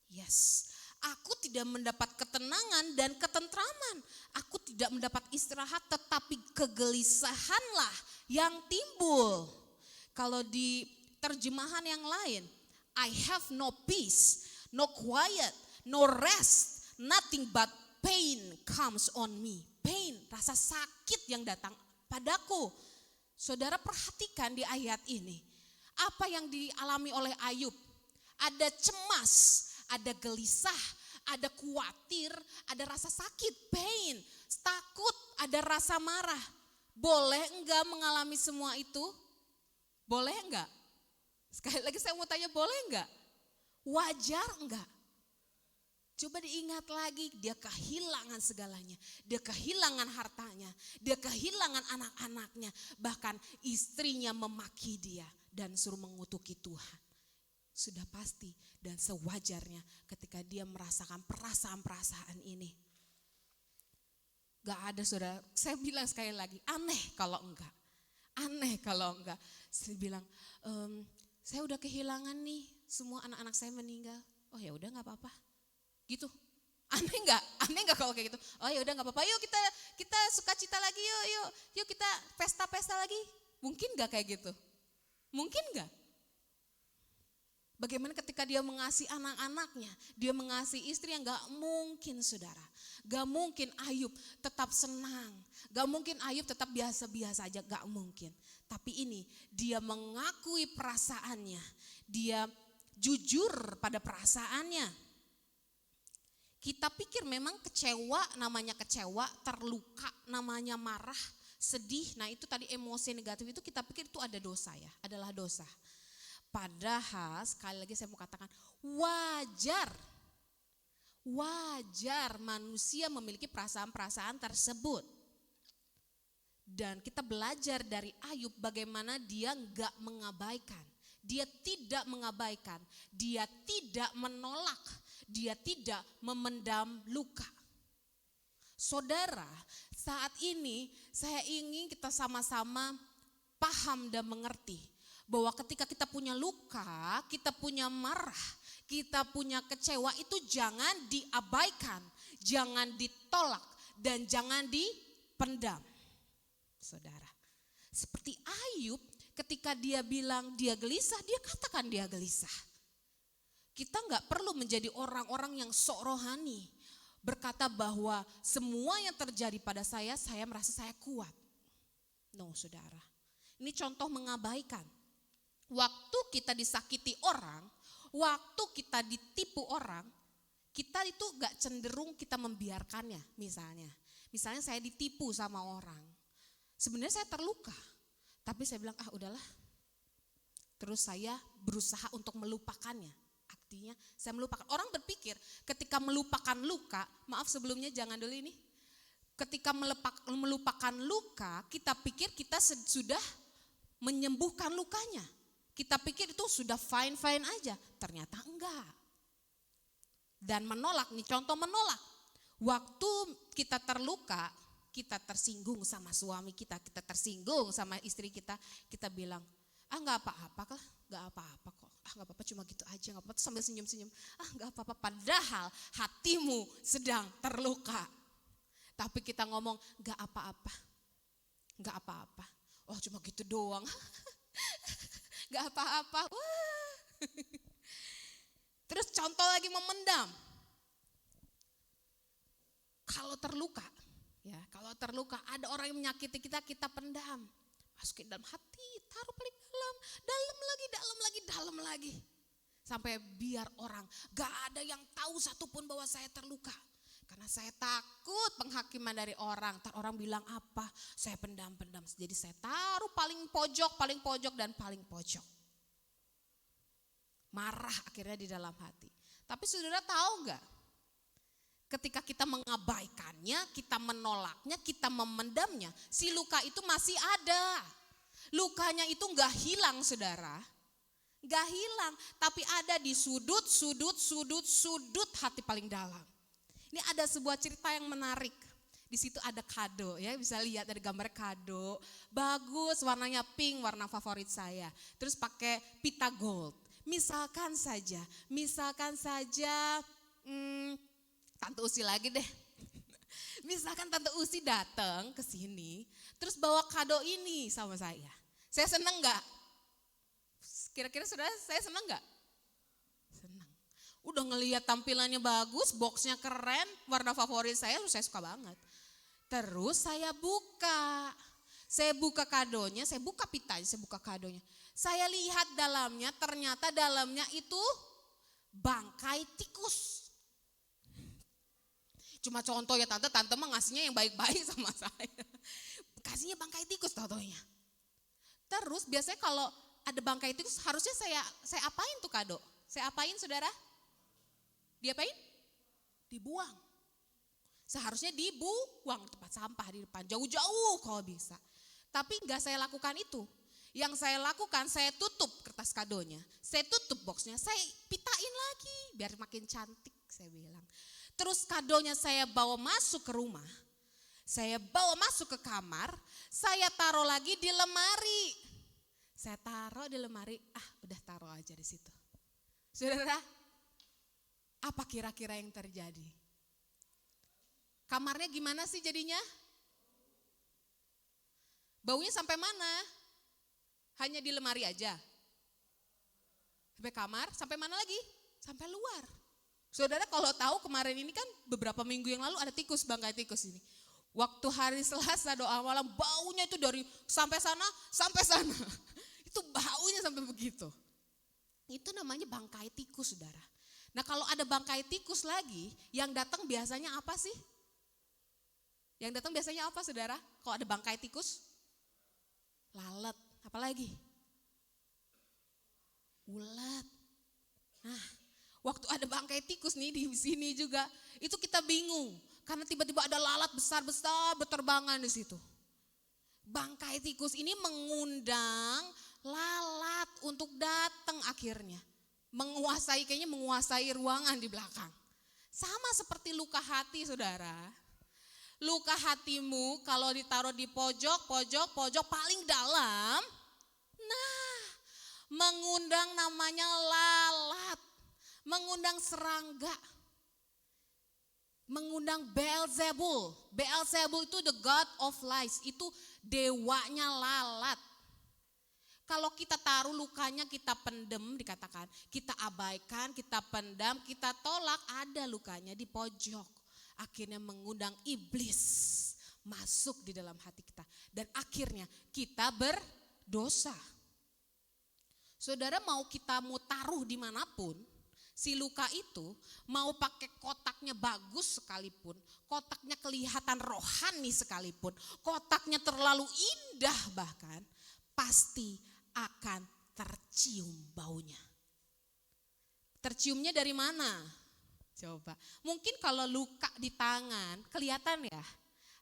Yes, aku tidak mendapat ketenangan dan ketentraman. Aku tidak mendapat istirahat tetapi kegelisahanlah yang timbul. Kalau di terjemahan yang lain, I have no peace, no quiet, no rest, nothing but pain comes on me. Pain, rasa sakit yang datang padaku. Saudara perhatikan di ayat ini, apa yang dialami oleh Ayub? Ada cemas, ada gelisah, ada khawatir, ada rasa sakit, pain, takut, ada rasa marah. Boleh enggak mengalami semua itu? Boleh enggak? Sekali lagi saya mau tanya, boleh enggak? Wajar enggak? Coba diingat lagi, dia kehilangan segalanya. Dia kehilangan hartanya, dia kehilangan anak-anaknya. Bahkan istrinya memaki dia dan suruh mengutuki Tuhan. Sudah pasti dan sewajarnya ketika dia merasakan perasaan-perasaan ini. Gak ada saudara, saya bilang sekali lagi, aneh kalau enggak. Aneh kalau enggak. Saya bilang, saya udah kehilangan nih, semua anak-anak saya meninggal. Oh ya udah gak apa-apa. Gitu. Aneh enggak kalau kayak gitu? Oh ya udah gak apa-apa, yuk kita sukacita lagi, yuk kita pesta-pesta lagi. Mungkin gak kayak gitu? Mungkin gak? Bagaimana ketika dia mengasihi anak-anaknya, dia mengasihi istri yang gak mungkin saudara. Gak mungkin Ayub tetap senang, gak mungkin Ayub tetap biasa-biasa aja, gak mungkin. Tapi ini dia mengakui perasaannya, dia jujur pada perasaannya. Kita pikir memang namanya kecewa, terluka, namanya marah, sedih. Nah itu tadi emosi negatif itu kita pikir itu ada dosa ya, adalah dosa. Padahal sekali lagi saya mau katakan wajar manusia memiliki perasaan-perasaan tersebut. Dan kita belajar dari Ayub bagaimana dia enggak mengabaikan. Dia tidak mengabaikan, dia tidak menolak, dia tidak memendam luka. Saudara, saat ini saya ingin kita sama-sama paham dan mengerti bahwa ketika kita punya luka, kita punya marah, kita punya kecewa, itu jangan diabaikan, jangan ditolak, dan jangan dipendam. Saudara, Seperti Ayub ketika dia bilang dia gelisah, dia katakan dia gelisah. Kita nggak perlu menjadi orang-orang yang sok rohani, berkata bahwa semua yang terjadi pada saya merasa saya kuat. No, saudara. Ini contoh mengabaikan. Waktu kita disakiti orang, waktu kita ditipu orang, kita itu gak cenderung kita membiarkannya. Misalnya saya ditipu sama orang. Sebenarnya saya terluka, tapi saya bilang udahlah. Terus saya berusaha untuk melupakannya. Artinya saya melupakan. Orang berpikir ketika melupakan luka, maaf sebelumnya jangan dulu ini. Ketika melupakan luka, kita pikir kita sudah menyembuhkan lukanya. Kita pikir itu sudah fine-fine aja, ternyata enggak. Dan menolak, nih contoh menolak. Waktu kita terluka, kita tersinggung sama suami kita tersinggung sama istri kita bilang, enggak apa-apa lah, enggak apa-apa kok. Enggak apa-apa, cuma gitu aja, enggak apa-apa, sambil senyum-senyum. Enggak apa-apa, padahal hatimu sedang terluka. Tapi kita ngomong, enggak apa-apa. Enggak apa-apa. Oh, cuma gitu doang. Gak apa-apa. Terus contoh lagi memendam. Kalau terluka ada orang yang menyakiti kita pendam. Masukin dalam hati, taruh paling dalam lagi. Sampai biar orang gak ada yang tahu satupun bahwa saya terluka. Karena saya takut penghakiman dari orang. Ntar orang bilang apa, saya pendam. Jadi saya taruh paling pojok dan paling pojok. Marah akhirnya di dalam hati. Tapi saudara tahu gak? Ketika kita mengabaikannya, kita menolaknya, kita memendamnya, si luka itu masih ada. Lukanya itu gak hilang saudara. Gak hilang, tapi ada di sudut hati paling dalam. Ini ada sebuah cerita yang menarik. Di situ ada kado ya, bisa lihat ada gambar kado. Bagus, warnanya pink, warna favorit saya. Terus pakai pita gold. Misalkan saja Tante Usi lagi deh. Misalkan Tante Usi datang ke sini, terus bawa kado ini sama saya. Saya seneng nggak? Kira-kira saudara, saya seneng nggak? Seneng. Udah ngelihat tampilannya bagus, boxnya keren, warna favorit saya suka banget. Terus saya buka kadonya, saya buka pitanya, saya buka kadonya. Saya lihat dalamnya, ternyata dalamnya itu bangkai tikus. Cuma contoh ya tante mah ngasihnya yang baik-baik sama saya. Kasihnya bangkai tikus contohnya. Terus biasanya kalau ada bangkai tikus harusnya saya apain tuh kado? Saya apain saudara? Diapain? Dibuang. Seharusnya dibuang tempat sampah di depan, jauh-jauh kalau bisa. Tapi enggak saya lakukan itu. Yang saya lakukan, saya tutup kertas kadonya, saya tutup boxnya, saya pitain lagi biar makin cantik saya bilang. Terus kadonya saya bawa masuk ke rumah, saya bawa masuk ke kamar, saya taruh lagi di lemari. Saya taruh di lemari, udah taruh aja di situ. Saudara, apa kira-kira yang terjadi? Kamarnya gimana sih jadinya? Baunya sampai mana? Hanya di lemari aja? Sampai kamar, sampai mana lagi? Sampai luar. Saudara kalau tahu kemarin ini kan beberapa minggu yang lalu ada tikus, bangkai tikus ini. Waktu hari Selasa doa malam baunya itu dari sampai sana. Itu baunya sampai begitu. Itu namanya bangkai tikus saudara. Nah kalau ada bangkai tikus lagi, yang datang biasanya apa sih? Yang datang biasanya apa saudara? Kalau ada bangkai tikus? Lalat, apalagi? Ulat. Nah, waktu ada bangkai tikus nih di sini juga, itu kita bingung karena tiba-tiba ada lalat besar-besar berterbangan di situ. Bangkai tikus ini mengundang lalat untuk datang akhirnya. Kayaknya menguasai ruangan di belakang. Sama seperti luka hati saudara. Luka hatimu kalau ditaruh di pojok paling dalam, mengundang namanya lalat, mengundang serangga. mengundang Beelzebul. Beelzebul itu the god of lies, itu dewanya lalat. Kalau kita taruh lukanya, kita pendem, dikatakan, kita abaikan, kita pendam, kita tolak, ada lukanya di pojok. Akhirnya mengundang iblis masuk di dalam hati kita. Dan akhirnya kita berdosa. Saudara, mau kita mau taruh dimanapun, si luka itu mau pakai kotaknya bagus sekalipun, kotaknya kelihatan rohani sekalipun, kotaknya terlalu indah bahkan, pasti akan tercium baunya. Terciumnya dari mana? Coba. Mungkin kalau luka di tangan, kelihatan ya.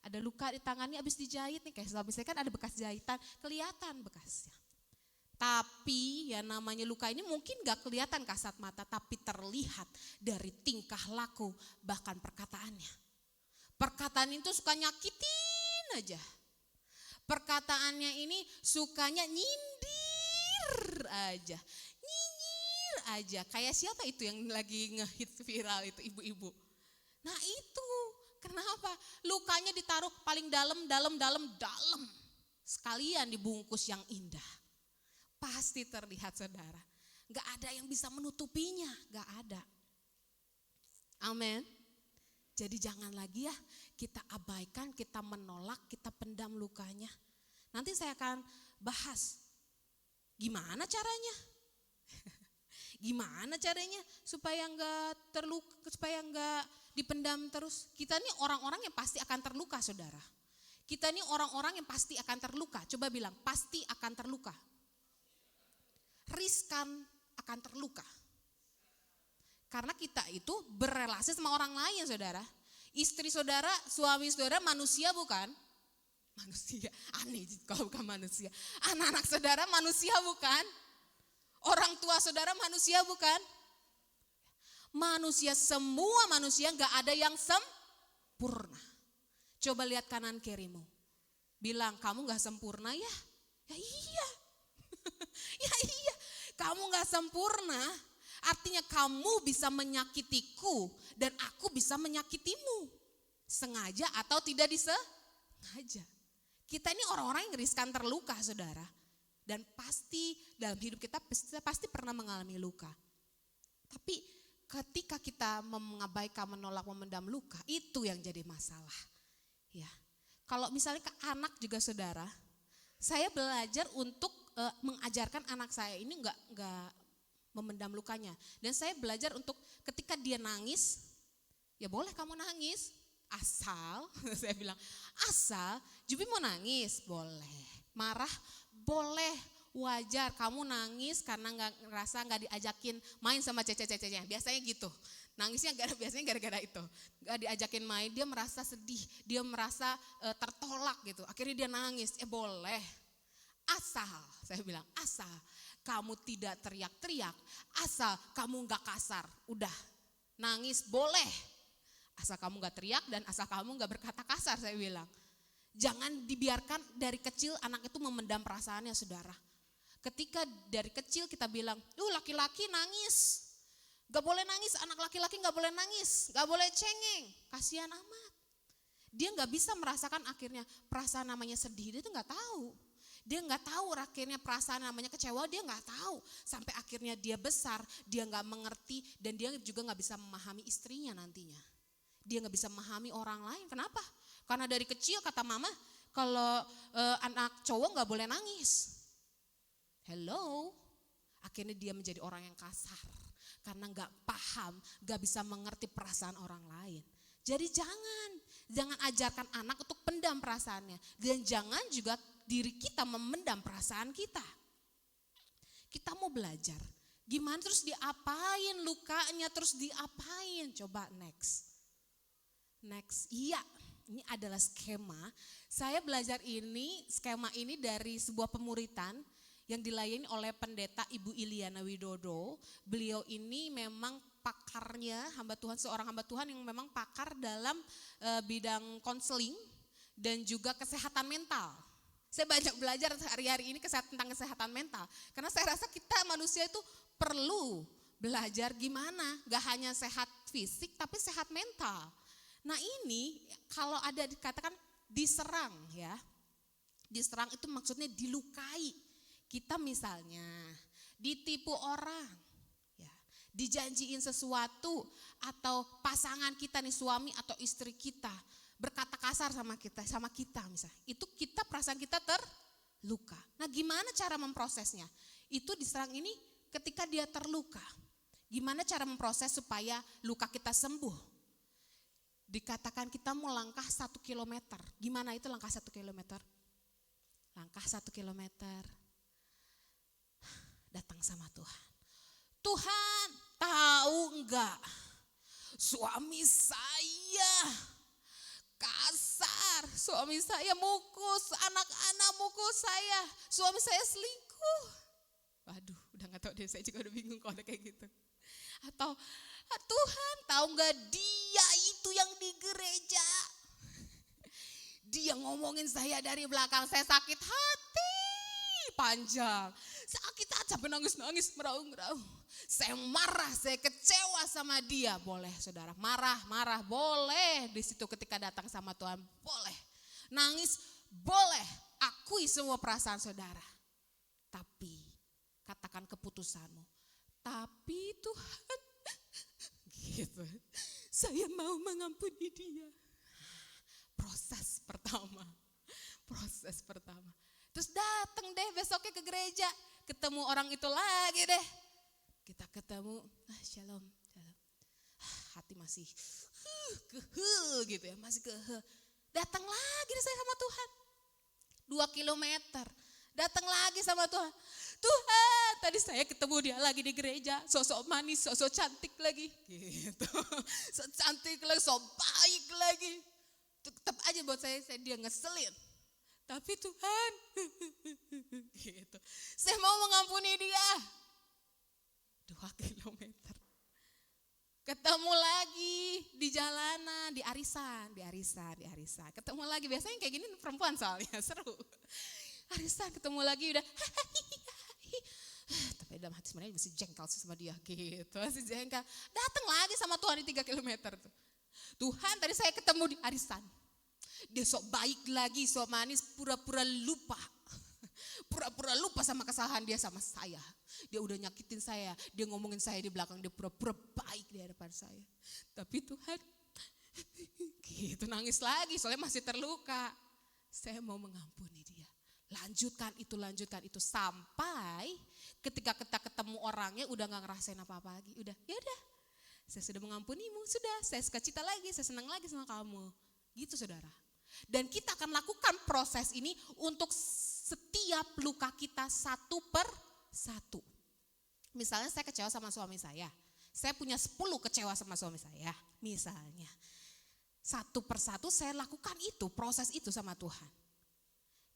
Ada luka di tangannya habis dijahit nih, kayak suami saya kan ada bekas jahitan, kelihatan bekasnya. Tapi ya namanya luka ini mungkin gak kelihatan kasat mata, tapi terlihat dari tingkah laku, bahkan perkataannya. Perkataan itu suka nyakitin aja. Perkataannya ini sukanya nyindir aja, nyinyir aja. Kayak siapa itu yang lagi ngehit viral itu, ibu-ibu. Nah itu, kenapa? Lukanya ditaruh paling dalam. Sekalian dibungkus yang indah. Pasti terlihat saudara. Gak ada yang bisa menutupinya, gak ada. Amin. Jadi jangan lagi ya kita abaikan, kita menolak, kita pendam lukanya. Nanti saya akan bahas gimana caranya. Gimana caranya supaya enggak terluka, supaya enggak dipendam terus. Kita ini orang-orang yang pasti akan terluka, saudara. Kita ini orang-orang yang pasti akan terluka. Coba bilang, pasti akan terluka. Riskan akan terluka. Karena kita itu berelasi sama orang lain, saudara. Istri saudara, suami saudara manusia bukan? Manusia, aneh kalau bukan manusia. Anak-anak saudara manusia bukan? Orang tua saudara manusia bukan? Manusia, semua manusia, gak ada yang sempurna. Coba lihat kanan kirimu. Bilang, kamu gak sempurna ya? Ya iya. Ya iya, kamu gak sempurna. Artinya kamu bisa menyakitiku dan aku bisa menyakitimu. Sengaja atau tidak disengaja. Kita ini orang-orang yang riskan terluka, saudara. Dan pasti dalam hidup kita pasti pernah mengalami luka. Tapi ketika kita mengabaikan, menolak, memendam luka, itu yang jadi masalah. Ya. Kalau misalnya ke anak juga, saudara, saya belajar untuk mengajarkan anak saya ini enggak memendam lukanya. Dan saya belajar untuk ketika dia nangis, ya boleh kamu nangis. Asal, saya bilang, asal Jubi mau nangis, boleh. Marah, boleh. Wajar kamu nangis karena nggak diajakin main sama cece-cecenya. Biasanya gitu. Nangisnya biasanya gara-gara itu. Gak diajakin main, dia merasa sedih, dia merasa tertolak gitu. Akhirnya dia nangis, boleh. Asal, saya bilang, asal kamu tidak teriak-teriak, asal kamu gak kasar, udah nangis boleh. Asal kamu gak teriak dan asal kamu gak berkata kasar, saya bilang. Jangan dibiarkan dari kecil anak itu memendam perasaannya, saudara. Ketika dari kecil kita bilang, laki-laki nangis. Gak boleh nangis, anak laki-laki gak boleh nangis, gak boleh cengeng, kasihan amat. Dia gak bisa merasakan akhirnya perasaan namanya sedih, dia tuh gak tahu. Dia gak tahu akhirnya perasaan namanya kecewa, dia gak tahu. Sampai akhirnya dia besar, dia gak mengerti dan dia juga gak bisa memahami istrinya nantinya. Dia gak bisa memahami orang lain, kenapa? Karena dari kecil kata mama, kalau anak cowok gak boleh nangis. Hello, akhirnya dia menjadi orang yang kasar. Karena gak paham, gak bisa mengerti perasaan orang lain. Jadi jangan ajarkan anak untuk pendam perasaannya. Dan jangan juga diri kita memendam perasaan kita. Kita mau belajar, gimana terus diapain lukanya, terus diapain. Coba next, iya ini adalah skema. Saya belajar skema ini dari sebuah pemuritan yang dilayani oleh pendeta Ibu Iliana Widodo. Beliau ini memang pakarnya, seorang hamba Tuhan yang memang pakar dalam bidang konseling dan juga kesehatan mental. Saya banyak belajar hari-hari ini tentang kesehatan mental. Karena saya rasa kita manusia itu perlu belajar gimana, gak hanya sehat fisik tapi sehat mental. Nah ini kalau ada dikatakan diserang ya. Diserang itu maksudnya dilukai. Kita misalnya ditipu orang, ya, dijanjiin sesuatu atau pasangan kita nih suami atau istri kita berkata kasar sama kita misalnya. Itu kita perasaan kita terluka. Nah gimana cara memprosesnya? Itu diserang ini ketika dia terluka. Gimana cara memproses supaya luka kita sembuh? Dikatakan kita mau langkah 1 kilometer. Gimana itu langkah 1 kilometer? Langkah 1 kilometer. Datang sama Tuhan. Tuhan, tahu enggak? Suami saya kasar. Suami saya mukul, anak-anak mukul saya. Suami saya selingkuh. Waduh, udah gak tahu deh, saya juga udah bingung kalau ada kayak gitu. Atau Tuhan, tahu enggak dia itu yang di gereja? Dia ngomongin saya dari belakang, saya sakit hati panjang. Sakit hati sampai nangis-nangis, meraung-raung. Saya marah, saya kecewa sama dia. Boleh saudara, marah boleh di situ ketika datang sama Tuhan, boleh. Nangis boleh, akui semua perasaan saudara. Tapi katakan keputusanmu. Tapi Tuhan, gitu. Saya mau mengampuni dia. Proses pertama. Terus datang deh besoknya ke gereja, ketemu orang itu lagi deh. Kita ketemu, shalom. Hati masih gitu ya, masih Datang lagi deh saya sama Tuhan. 2 kilometer. Datang lagi sama Tuhan. Tuhan, tadi saya ketemu dia lagi di gereja, sosok manis, sosok cantik lagi. Gitu. Sok cantik lagi, sok baik lagi. Tetap aja buat saya dia ngeselin. Tapi Tuhan, gitu. Saya mau mengampuni dia. 2 kilometer. Ketemu lagi di jalanan, di arisan. Ketemu lagi, biasanya kayak gini perempuan soalnya, seru. Arisan ketemu lagi udah, tapi dalam hati sebenarnya masih jengkel sama dia gitu, masih jengkel. Datang lagi sama Tuhan di 3 kilometer tuh. Tuhan, tadi saya ketemu di arisan. Dia sok baik lagi, sok manis, pura-pura lupa. Pura-pura lupa sama kesalahan dia sama saya. Dia udah nyakitin saya, dia ngomongin saya di belakang, dia pura-pura baik di hadapan saya. Tapi Tuhan, gitu nangis lagi, soalnya masih terluka. Saya mau mengampuni dia. Lanjutkan itu sampai ketika kita ketemu orangnya udah gak ngerasain apa-apa lagi. Udah, yaudah, saya sudah mengampunimu, sudah, saya suka cita lagi, saya senang lagi sama kamu. Gitu saudara. Dan kita akan lakukan proses ini untuk setiap luka kita 1 per 1. Misalnya saya kecewa sama suami saya punya 10 kecewa sama suami saya. Misalnya 1 per 1 saya lakukan itu, proses itu sama Tuhan.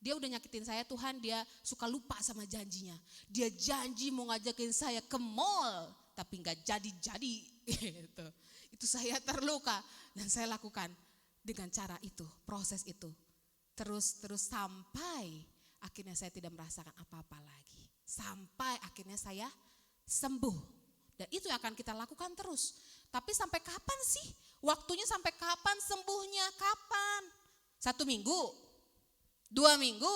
Dia udah nyakitin saya, Tuhan dia suka lupa sama janjinya. Dia janji mau ngajakin saya ke mall, tapi gak jadi-jadi. Gitu. Itu saya terluka dan saya lakukan dengan cara itu, proses itu. Terus sampai akhirnya saya tidak merasakan apa-apa lagi. Sampai akhirnya saya sembuh. Dan itu yang akan kita lakukan terus. Tapi sampai kapan sih? Waktunya sampai kapan sembuhnya? Kapan? 1 minggu? 2 minggu?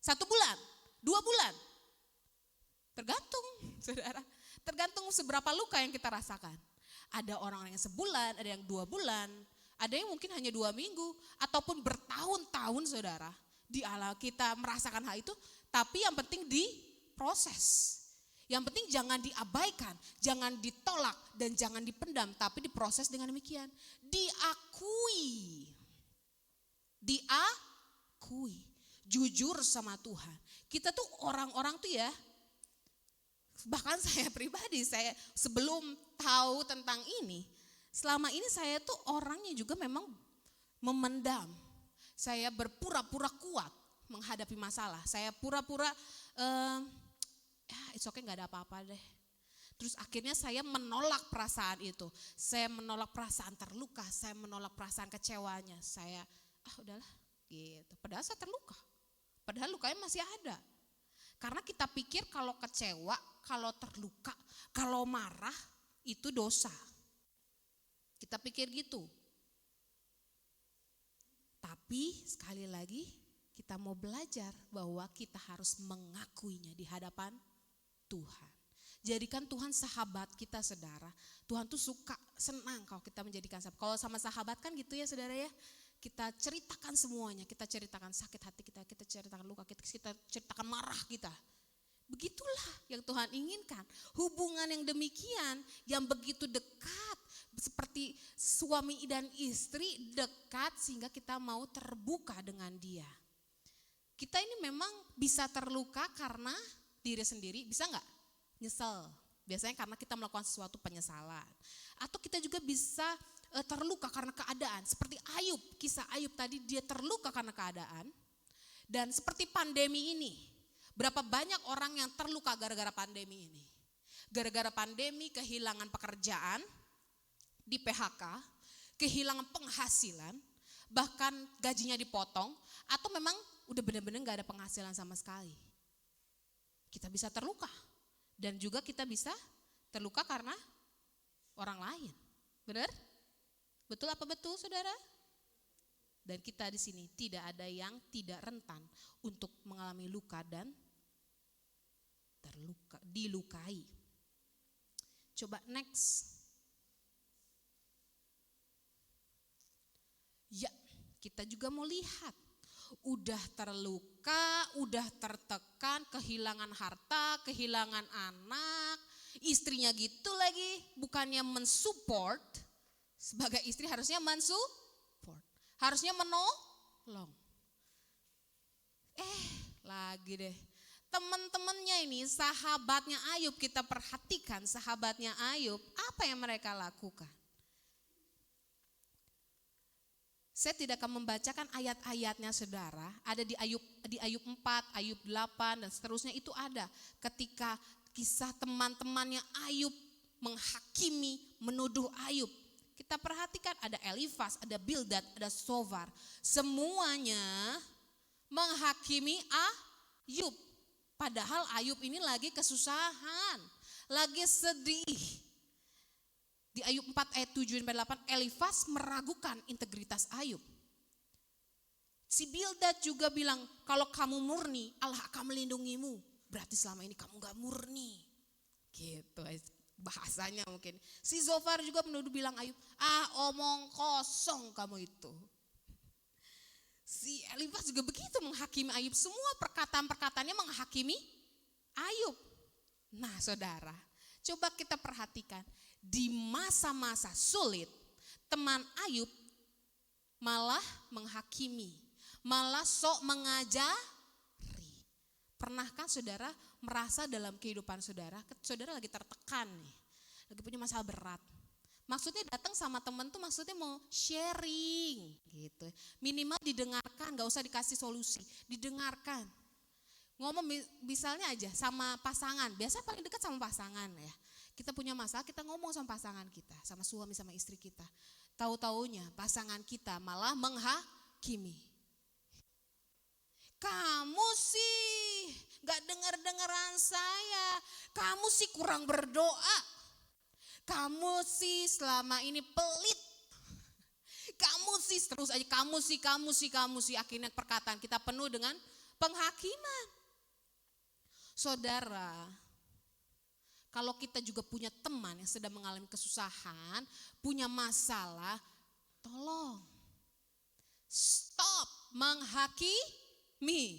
1 bulan? 2 bulan? Tergantung, saudara. Tergantung seberapa luka yang kita rasakan. Ada orang yang sebulan, ada yang 2 bulan. Ada yang mungkin hanya 2 minggu ataupun bertahun-tahun saudara. Di Allah kita merasakan hal itu, tapi yang penting diproses. Yang penting jangan diabaikan, jangan ditolak dan jangan dipendam, tapi diproses dengan demikian. Diakui. Jujur sama Tuhan. Kita tuh orang-orang tuh ya, bahkan saya pribadi, saya sebelum tahu tentang ini, selama ini saya tuh orangnya juga memang memendam. Saya berpura-pura kuat menghadapi masalah. Saya pura-pura, it's okay gak ada apa-apa deh. Terus akhirnya saya menolak perasaan itu. Saya menolak perasaan terluka, saya menolak perasaan kecewanya. Saya, udahlah gitu. Padahal saya terluka. Padahal lukanya masih ada. Karena kita pikir kalau kecewa, kalau terluka, kalau marah itu dosa. Kita pikir gitu. Tapi sekali lagi kita mau belajar bahwa kita harus mengakuinya di hadapan Tuhan. Jadikan Tuhan sahabat kita, saudara. Tuhan tuh suka, senang kalau kita menjadikan sahabat. Kalau sama sahabat kan gitu ya saudara ya. Kita ceritakan semuanya, kita ceritakan sakit hati kita ceritakan luka kita ceritakan marah kita. Begitulah yang Tuhan inginkan. Hubungan yang demikian, yang begitu dekat. Seperti suami dan istri dekat sehingga kita mau terbuka dengan dia. Kita ini memang bisa terluka karena diri sendiri, bisa enggak? Nyesel. Biasanya karena kita melakukan sesuatu penyesalan. Atau kita juga bisa terluka karena keadaan. Seperti Ayub, kisah Ayub tadi dia terluka karena keadaan. Dan seperti pandemi ini, berapa banyak orang yang terluka gara-gara pandemi ini. Gara-gara pandemi kehilangan pekerjaan, di PHK, kehilangan penghasilan, bahkan gajinya dipotong, atau memang udah benar-benar gak ada penghasilan sama sekali. Kita bisa terluka. Dan juga kita bisa terluka karena orang lain. Benar? Betul apa betul saudara? Dan kita di sini tidak ada yang tidak rentan untuk mengalami luka dan dilukai. Coba next. Ya, kita juga mau lihat. Udah terluka, udah tertekan, kehilangan harta, kehilangan anak, istrinya gitu lagi, bukannya mensupport, sebagai istri harusnya mensupport, harusnya menolong. Lagi deh, teman-temannya ini, sahabatnya Ayub, kita perhatikan sahabatnya Ayub, apa yang mereka lakukan? Saya tidak akan membacakan ayat-ayatnya saudara, ada di Ayub 4, Ayub 8 dan seterusnya itu ada. Ketika kisah teman-temannya Ayub menghakimi, menuduh Ayub. Kita perhatikan ada Elifas, ada Bildad, ada Sovar. Semuanya menghakimi Ayub. Padahal Ayub ini lagi kesusahan, lagi sedih. Di Ayub 4 ayat 7-8 Elifas meragukan integritas Ayub. Si Bildad juga bilang kalau kamu murni Allah akan melindungimu. Berarti selama ini kamu gak murni. Gitu bahasanya mungkin. Si Zofar juga menuduh bilang Ayub, omong kosong kamu itu. Si Elifas juga begitu menghakimi Ayub. Semua perkataan-perkataannya menghakimi Ayub. Nah saudara, coba kita perhatikan. Di masa-masa sulit, teman Ayub malah menghakimi, malah sok mengajari. Pernahkah saudara merasa dalam kehidupan saudara lagi tertekan nih, lagi punya masalah berat. Maksudnya datang sama teman tuh maksudnya mau sharing gitu. Minimal didengarkan, gak usah dikasih solusi, didengarkan. Ngomong misalnya aja sama pasangan, biasa paling dekat sama pasangan ya. Kita punya masalah, kita ngomong sama pasangan kita, sama suami, sama istri kita. Tahu-taunya pasangan kita malah menghakimi. Kamu sih gak dengar-dengaran saya, kamu sih kurang berdoa. Kamu sih selama ini pelit. Kamu sih terus aja, kamu sih. Akhirnya perkataan kita penuh dengan penghakiman. Saudara, kalau kita juga punya teman yang sedang mengalami kesusahan, punya masalah, tolong stop menghakimi.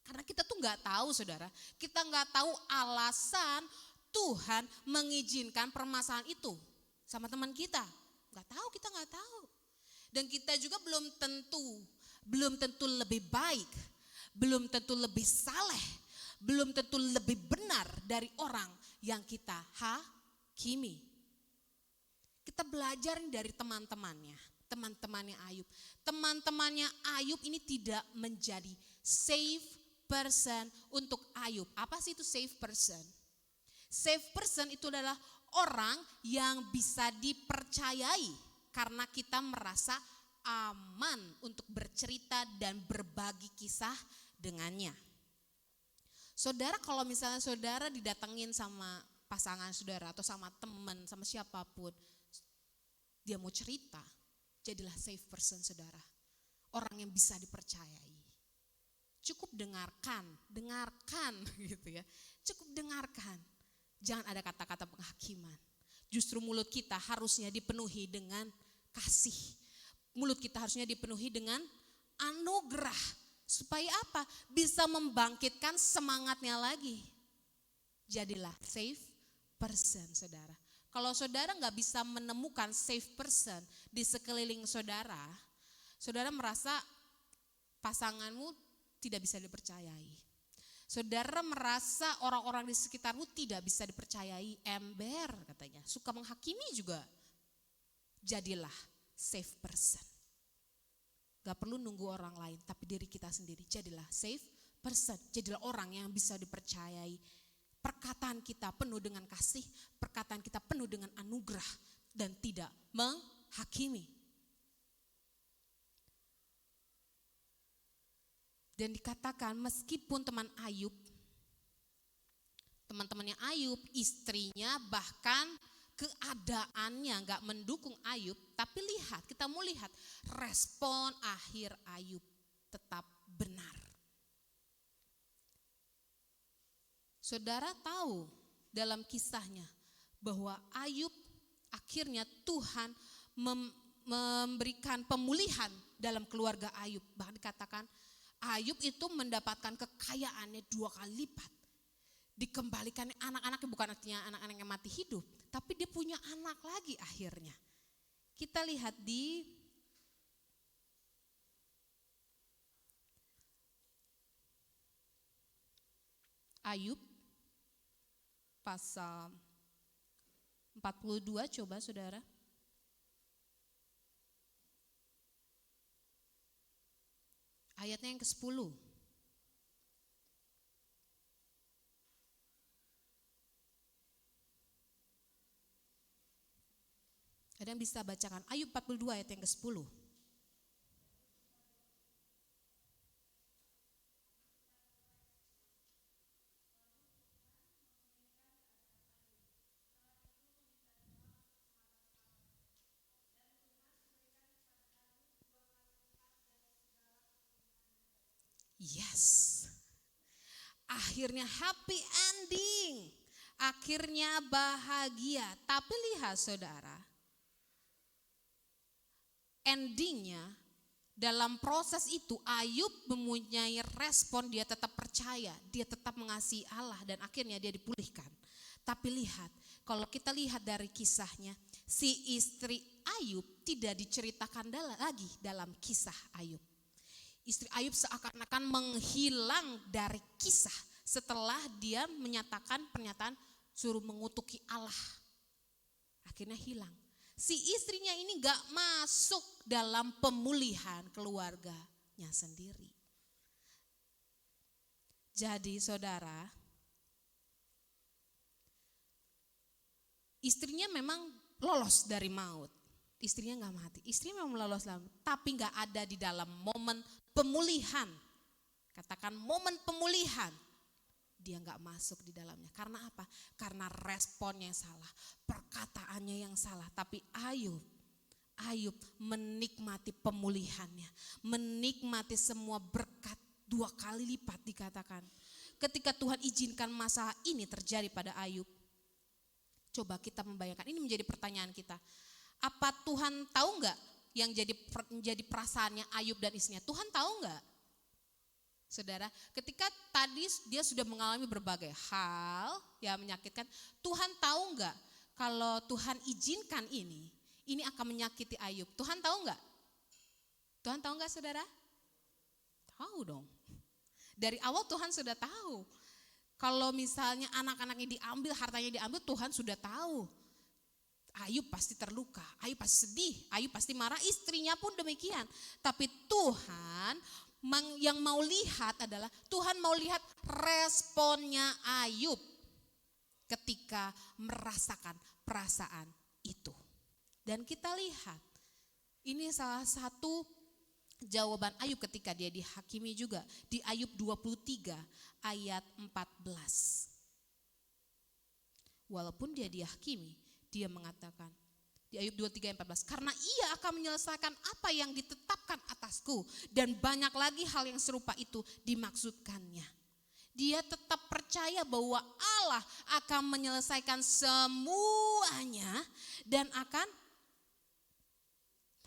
Karena kita tuh gak tahu saudara, kita gak tahu alasan Tuhan mengizinkan permasalahan itu sama teman kita. Kita gak tahu. Dan kita juga belum tentu lebih baik, belum tentu lebih saleh, belum tentu lebih benar dari orang yang kita hakimi. Kita belajar dari teman-temannya Ayub. Teman-temannya Ayub ini tidak menjadi safe person untuk Ayub. Apa sih itu safe person? Safe person itu adalah orang yang bisa dipercayai karena kita merasa aman untuk bercerita dan berbagi kisah dengannya. Saudara, kalau misalnya saudara didatengin sama pasangan saudara atau sama teman, sama siapapun, dia mau cerita, Jadilah safe person saudara. Orang yang bisa dipercayai. Cukup dengarkan gitu ya. Cukup dengarkan. Jangan ada kata-kata penghakiman. Justru mulut kita harusnya dipenuhi dengan kasih. Mulut kita harusnya dipenuhi dengan anugerah. Supaya apa? Bisa membangkitkan semangatnya lagi. Jadilah safe person saudara. Kalau saudara gak bisa menemukan safe person di sekeliling saudara, saudara merasa pasanganmu tidak bisa dipercayai. Saudara merasa orang-orang di sekitarmu tidak bisa dipercayai, ember katanya, suka menghakimi juga. Jadilah safe person. Gak perlu nunggu orang lain, tapi diri kita sendiri. Jadilah safe person, jadilah orang yang bisa dipercayai. Perkataan kita penuh dengan kasih, perkataan kita penuh dengan anugerah dan tidak menghakimi. Dan dikatakan meskipun teman-temannya Ayub, istrinya bahkan keadaannya gak mendukung Ayub, tapi kita mau lihat respon akhir Ayub tetap benar. Saudara tahu dalam kisahnya bahwa Ayub akhirnya Tuhan memberikan pemulihan dalam keluarga Ayub. Bahkan dikatakan Ayub itu mendapatkan kekayaannya 2 kali lipat. Dikembalikan anak-anaknya, bukan artinya anak-anak yang mati hidup, tapi dia punya anak lagi akhirnya. Kita lihat di Ayub pasal 42, coba saudara. Ayatnya yang ke-10. Ada yang bisa bacakan Ayub 42 ayat yang ke-10. Yes, akhirnya happy ending, akhirnya bahagia. Tapi lihat saudara, endingnya dalam proses itu Ayub mempunyai respon, dia tetap percaya, dia tetap mengasihi Allah dan akhirnya dia dipulihkan. Tapi lihat, kalau kita lihat dari kisahnya, si istri Ayub tidak diceritakan lagi dalam kisah Ayub. Istri Ayub seakan-akan menghilang dari kisah setelah dia menyatakan pernyataan suruh mengutuki Allah. Akhirnya hilang. Si istrinya ini gak masuk dalam pemulihan keluarganya sendiri. Jadi saudara, istrinya memang lolos dari maut. Istrinya gak mati, istrinya memang lolos, tapi gak ada di dalam momen pemulihan. Katakan momen pemulihan, dia gak masuk di dalamnya. Karena apa? Karena responnya yang salah, perkataannya yang salah. Tapi Ayub menikmati pemulihannya, menikmati semua berkat 2 kali lipat dikatakan. Ketika Tuhan izinkan masalah ini terjadi pada Ayub, coba kita membayangkan, ini menjadi pertanyaan kita. Apa Tuhan tahu enggak yang jadi perasaannya Ayub dan istrinya? Tuhan tahu enggak? Saudara, ketika tadi dia sudah mengalami berbagai hal yang menyakitkan, Tuhan tahu enggak kalau Tuhan izinkan ini akan menyakiti Ayub? Tuhan tahu enggak? Tuhan tahu enggak saudara? Tahu dong. Dari awal Tuhan sudah tahu. Kalau misalnya anak-anaknya diambil, hartanya diambil, Tuhan sudah tahu. Ayub pasti terluka, Ayub pasti sedih, Ayub pasti marah, istrinya pun demikian. Tapi Tuhan yang mau lihat adalah, Tuhan mau lihat responnya Ayub ketika merasakan perasaan itu. Dan kita lihat, ini salah satu jawaban Ayub ketika dia dihakimi juga. Di Ayub 23 ayat 14. Walaupun dia dihakimi, dia mengatakan, Di Ayub 23 ayat 14. Karena ia akan menyelesaikan apa yang ditetapkan atasku. Dan banyak lagi hal yang serupa itu dimaksudkannya. Dia tetap percaya bahwa Allah akan menyelesaikan semuanya. Dan akan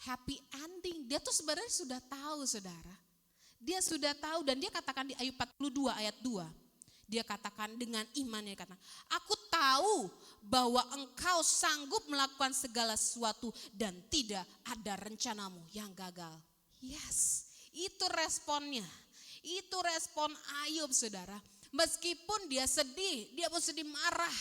happy ending. Dia tuh sebenarnya sudah tahu, saudara. Dia sudah tahu dan dia katakan di Ayub 42 ayat 2. Dia katakan dengan imannya, kata, aku tahu bahwa engkau sanggup melakukan segala sesuatu dan tidak ada rencanamu yang gagal. Yes, itu responnya. Itu respon Ayub, saudara. Meskipun dia sedih, dia pun sedih, marah,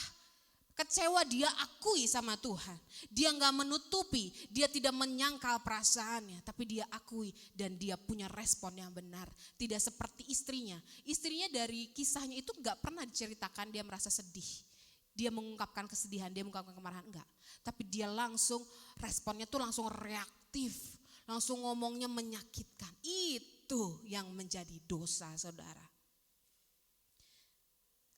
kecewa, dia akui sama Tuhan. Dia gak menutupi, dia tidak menyangkal perasaannya. Tapi dia akui dan dia punya respon yang benar. Tidak seperti istrinya. Istrinya dari kisahnya itu gak pernah diceritakan dia merasa sedih. Dia mengungkapkan kesedihan, dia mengungkapkan kemarahan, enggak. Tapi dia langsung, responnya tuh langsung reaktif. Langsung ngomongnya menyakitkan. Itu yang menjadi dosa, saudara.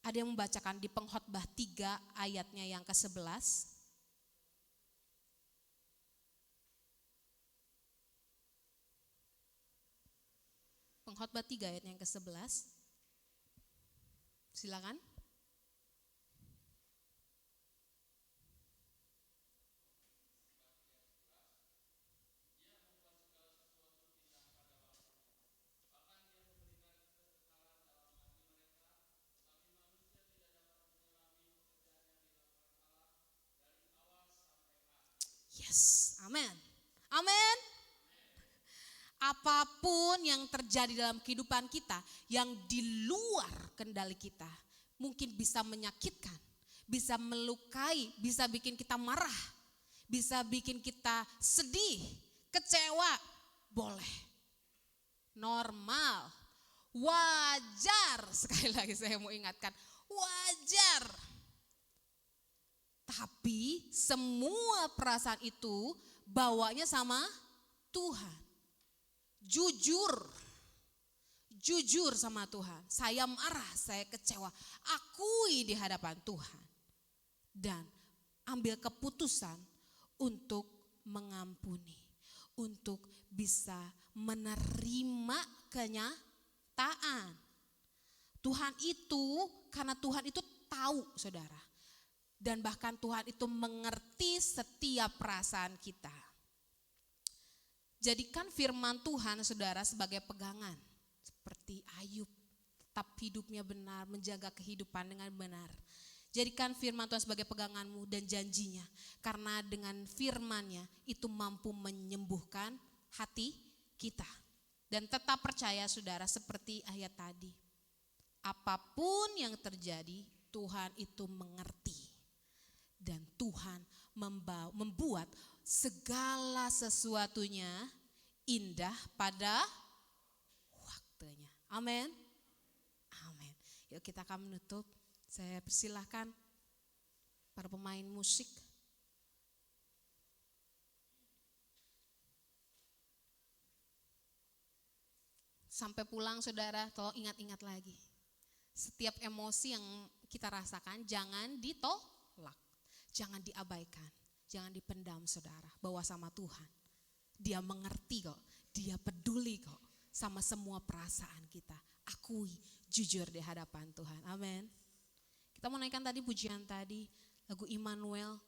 Ada yang membacakan di Pengkhotbah 3 ayatnya yang ke-11. Pengkhotbah 3 ayatnya yang ke-11. Silakan. Yes, amin. Amin. Apapun yang terjadi dalam kehidupan kita yang di luar kendali kita, mungkin bisa menyakitkan, bisa melukai, bisa bikin kita marah, bisa bikin kita sedih, kecewa, boleh. Normal, wajar, sekali lagi saya mau ingatkan, wajar. Tapi semua perasaan itu bawanya sama Tuhan. Jujur sama Tuhan. Saya marah, saya kecewa. Akui di hadapan Tuhan. Dan ambil keputusan untuk mengampuni. Untuk bisa menerima kenyataan. Tuhan itu, karena Tuhan itu tahu, saudara. Dan bahkan Tuhan itu mengerti setiap perasaan kita. Jadikan firman Tuhan, saudara, sebagai pegangan. Seperti Ayub, tetap hidupnya benar, menjaga kehidupan dengan benar. Jadikan firman Tuhan sebagai peganganmu dan janjinya. Karena dengan firman-Nya itu mampu menyembuhkan hati kita. Dan tetap percaya, saudara, seperti ayat tadi. Apapun yang terjadi, Tuhan itu mengerti. Dan Tuhan membuat segala sesuatunya indah pada waktunya. Amin. Amin. Yuk kita akan menutup. Saya persilahkan para pemain musik. Sampai pulang, saudara, tolong ingat-ingat lagi. Setiap emosi yang kita rasakan jangan ditolak. Jangan diabaikan, jangan dipendam, saudara. Bawa sama Tuhan. Dia mengerti kok, dia peduli kok sama semua perasaan kita. Akui, jujur di hadapan Tuhan. Amin. Kita mau naikkan tadi pujian tadi, lagu Immanuel.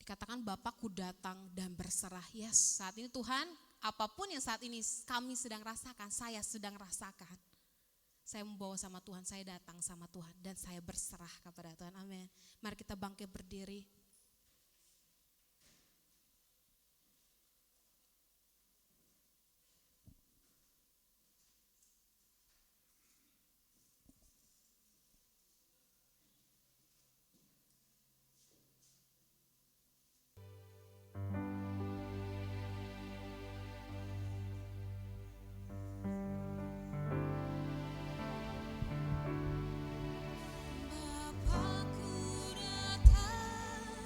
Dikatakan Bapakku datang dan berserah. Yes, saat ini Tuhan, apapun yang saat ini kami sedang rasakan, saya sedang rasakan. Saya membawa sama Tuhan, saya datang sama Tuhan dan saya berserah kepada Tuhan. Amin. Mari kita bangkit berdiri. Bapakku datang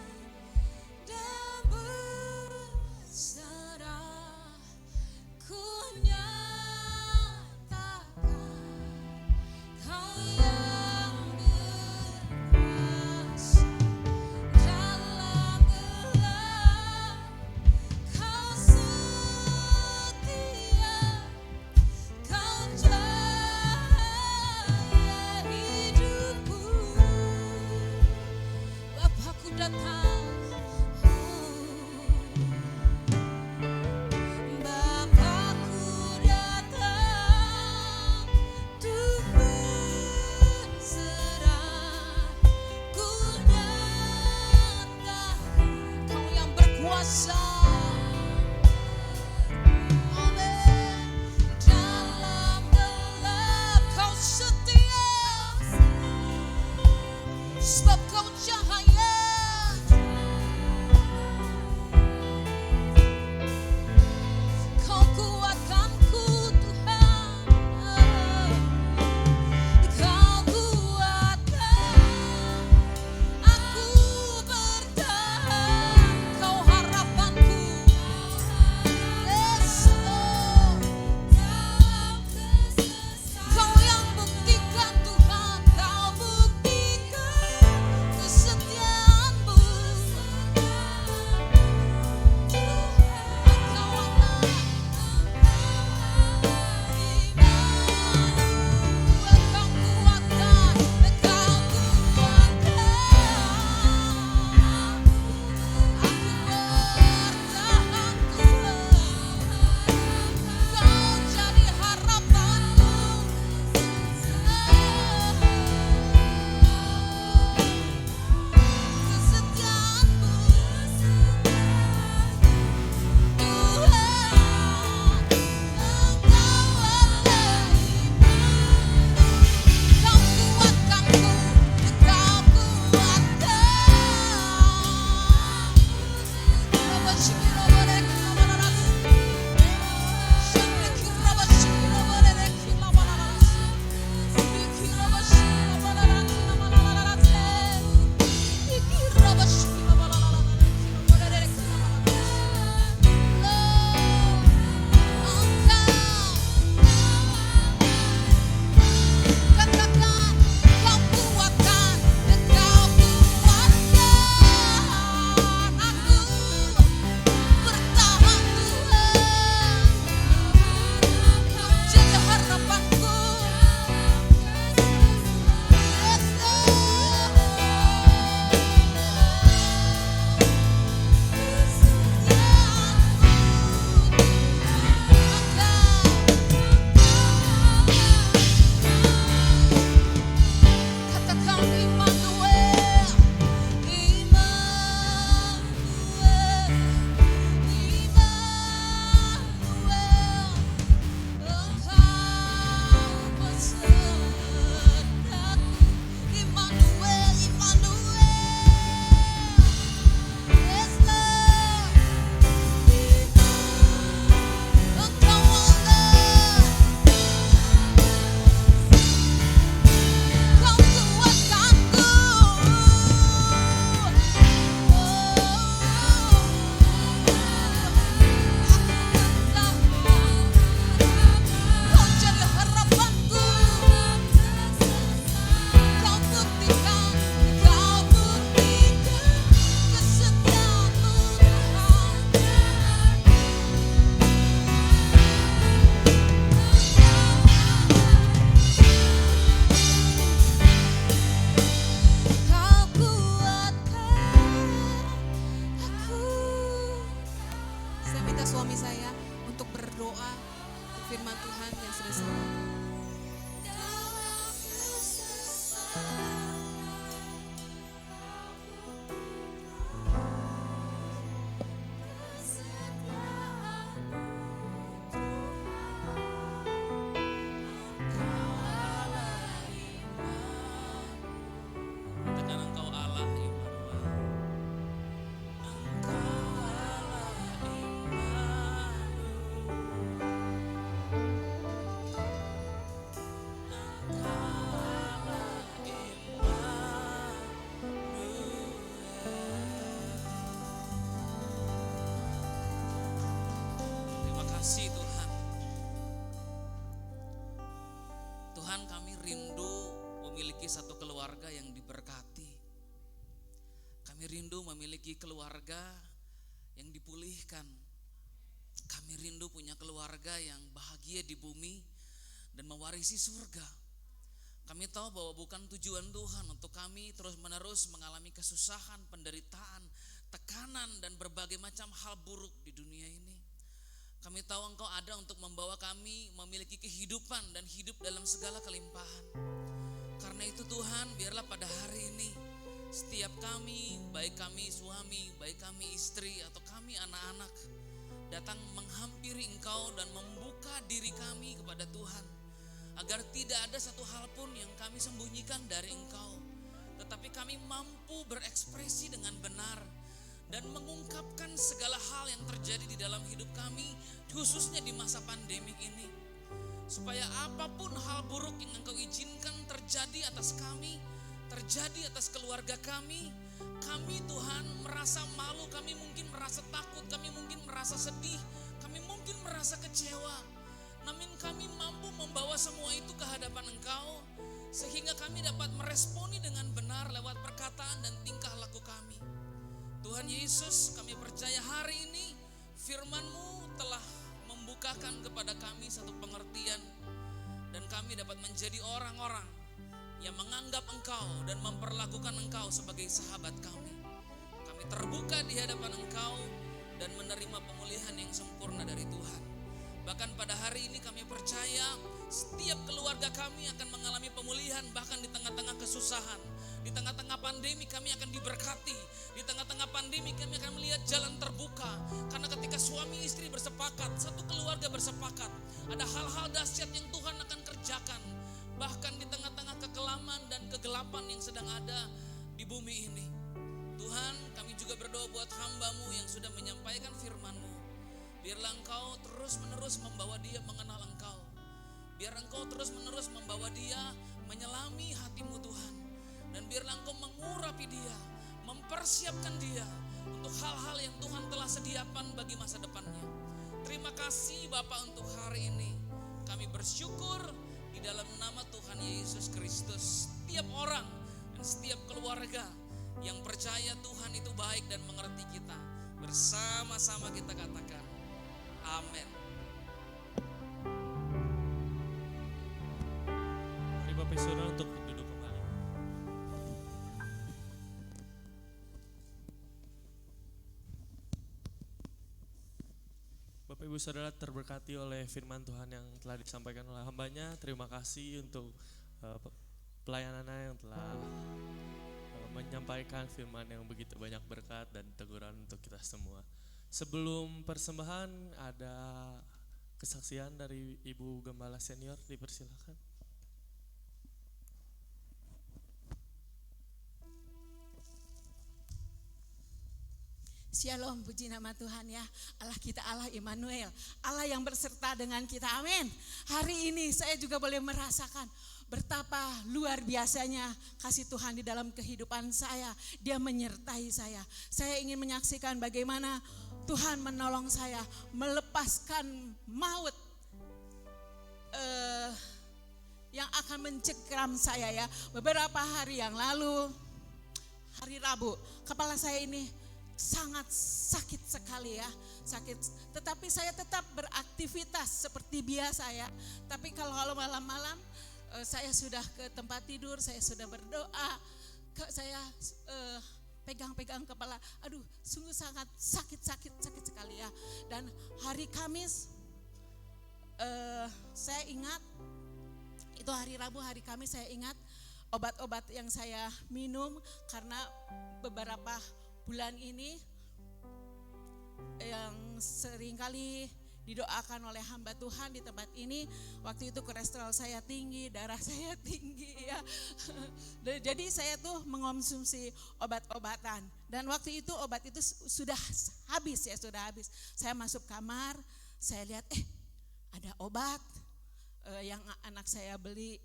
firman Tuhan yang sudah disampaikan. Katakan Engkau Allah Immanuel. Terima kasih Tuhan. Tuhan, kami rindu memiliki satu keluarga yang diberkati. Kami rindu memiliki keluarga yang dipulihkan. Kami rindu punya keluarga yang bahagia di bumi dan mewarisi surga. Kami tahu bahwa bukan tujuan Tuhan untuk kami terus-menerus mengalami kesusahan, penderitaan, tekanan, dan berbagai macam hal buruk di dunia ini. Kami tahu Engkau ada untuk membawa kami memiliki kehidupan dan hidup dalam segala kelimpahan. Karena itu Tuhan, biarlah pada hari ini setiap kami, baik kami suami, baik kami istri, atau kami anak-anak, datang menghampiri Engkau dan membuka diri kami kepada Tuhan. Agar tidak ada satu hal pun yang kami sembunyikan dari Engkau, tetapi kami mampu berekspresi dengan benar dan mengungkapkan segala hal yang terjadi di dalam hidup kami, khususnya di masa pandemik ini. Supaya apapun hal buruk yang Engkau izinkan terjadi atas kami, terjadi atas keluarga kami Tuhan merasa malu, kami mungkin merasa takut, kami mungkin merasa sedih, kami mungkin merasa kecewa. Namun kami mampu membawa semua itu ke hadapan Engkau, sehingga kami dapat meresponi dengan benar lewat perkataan dan tingkah laku kami. Tuhan Yesus, kami percaya hari ini firman-Mu telah membukakan kepada kami satu pengertian, dan kami dapat menjadi orang-orang yang menganggap Engkau dan memperlakukan Engkau sebagai sahabat kami. Kami terbuka di hadapan Engkau dan menerima pemulihan yang sempurna dari Tuhan. Bahkan pada hari ini kami percaya setiap keluarga kami akan mengalami pemulihan, bahkan di tengah-tengah kesusahan. Di tengah-tengah pandemi kami akan diberkati. Di tengah-tengah pandemi kami akan melihat jalan terbuka. Karena ketika suami istri bersepakat, satu keluarga bersepakat, ada hal-hal dahsyat yang Tuhan akan kerjakan. Bahkan di tengah-tengah kekelaman dan kegelapan yang sedang ada di bumi ini. Tuhan, kami juga berdoa buat hamba-Mu yang sudah menyampaikan firman-Mu. Biarlah Engkau terus-menerus membawa dia mengenal Engkau. Biar Engkau terus-menerus membawa dia menyelami hati-Mu Tuhan. Dan biarlah Engkau mengurapi dia, mempersiapkan dia untuk hal-hal yang Tuhan telah sediakan bagi masa depannya. Terima kasih Bapak untuk hari ini. Kami bersyukur di dalam nama Tuhan Yesus Kristus. Setiap orang dan setiap keluarga yang percaya Tuhan itu baik dan mengerti kita, bersama-sama kita katakan amin. Mari Bapak Saudara untuk duduk kembali. Bapak Ibu Saudara terberkati oleh firman Tuhan yang telah disampaikan oleh hambanya. Terima kasih untuk pelayanannya yang telah menyampaikan firman yang begitu banyak berkat dan teguran untuk kita semua. Sebelum persembahan ada kesaksian dari Ibu Gembala Senior, dipersilakan. Shalom, puji nama Tuhan ya. Allah kita Allah Immanuel, Allah yang berserta dengan kita, amin. Hari ini saya juga boleh merasakan betapa luar biasanya kasih Tuhan di dalam kehidupan saya. Dia menyertai saya. Saya ingin menyaksikan bagaimana Tuhan menolong saya melepaskan maut yang akan mencekram saya ya. Beberapa hari yang lalu, hari Rabu, kepala saya ini sangat sakit sekali ya, sakit. Tetapi saya tetap beraktivitas seperti biasa ya. Tapi kalau malam-malam saya sudah ke tempat tidur, saya sudah berdoa, saya pegang-pegang kepala, aduh sungguh sangat sakit sekali ya. Dan hari Kamis saya ingat itu hari Rabu, hari Kamis saya ingat obat-obat yang saya minum karena beberapa bulan ini yang seringkali didoakan oleh hamba Tuhan di tempat ini. Waktu itu kolesterol saya tinggi, darah saya tinggi ya. Jadi saya tuh mengonsumsi obat-obatan. Dan waktu itu obat itu sudah habis. Saya masuk kamar, saya lihat ada obat yang anak saya beli,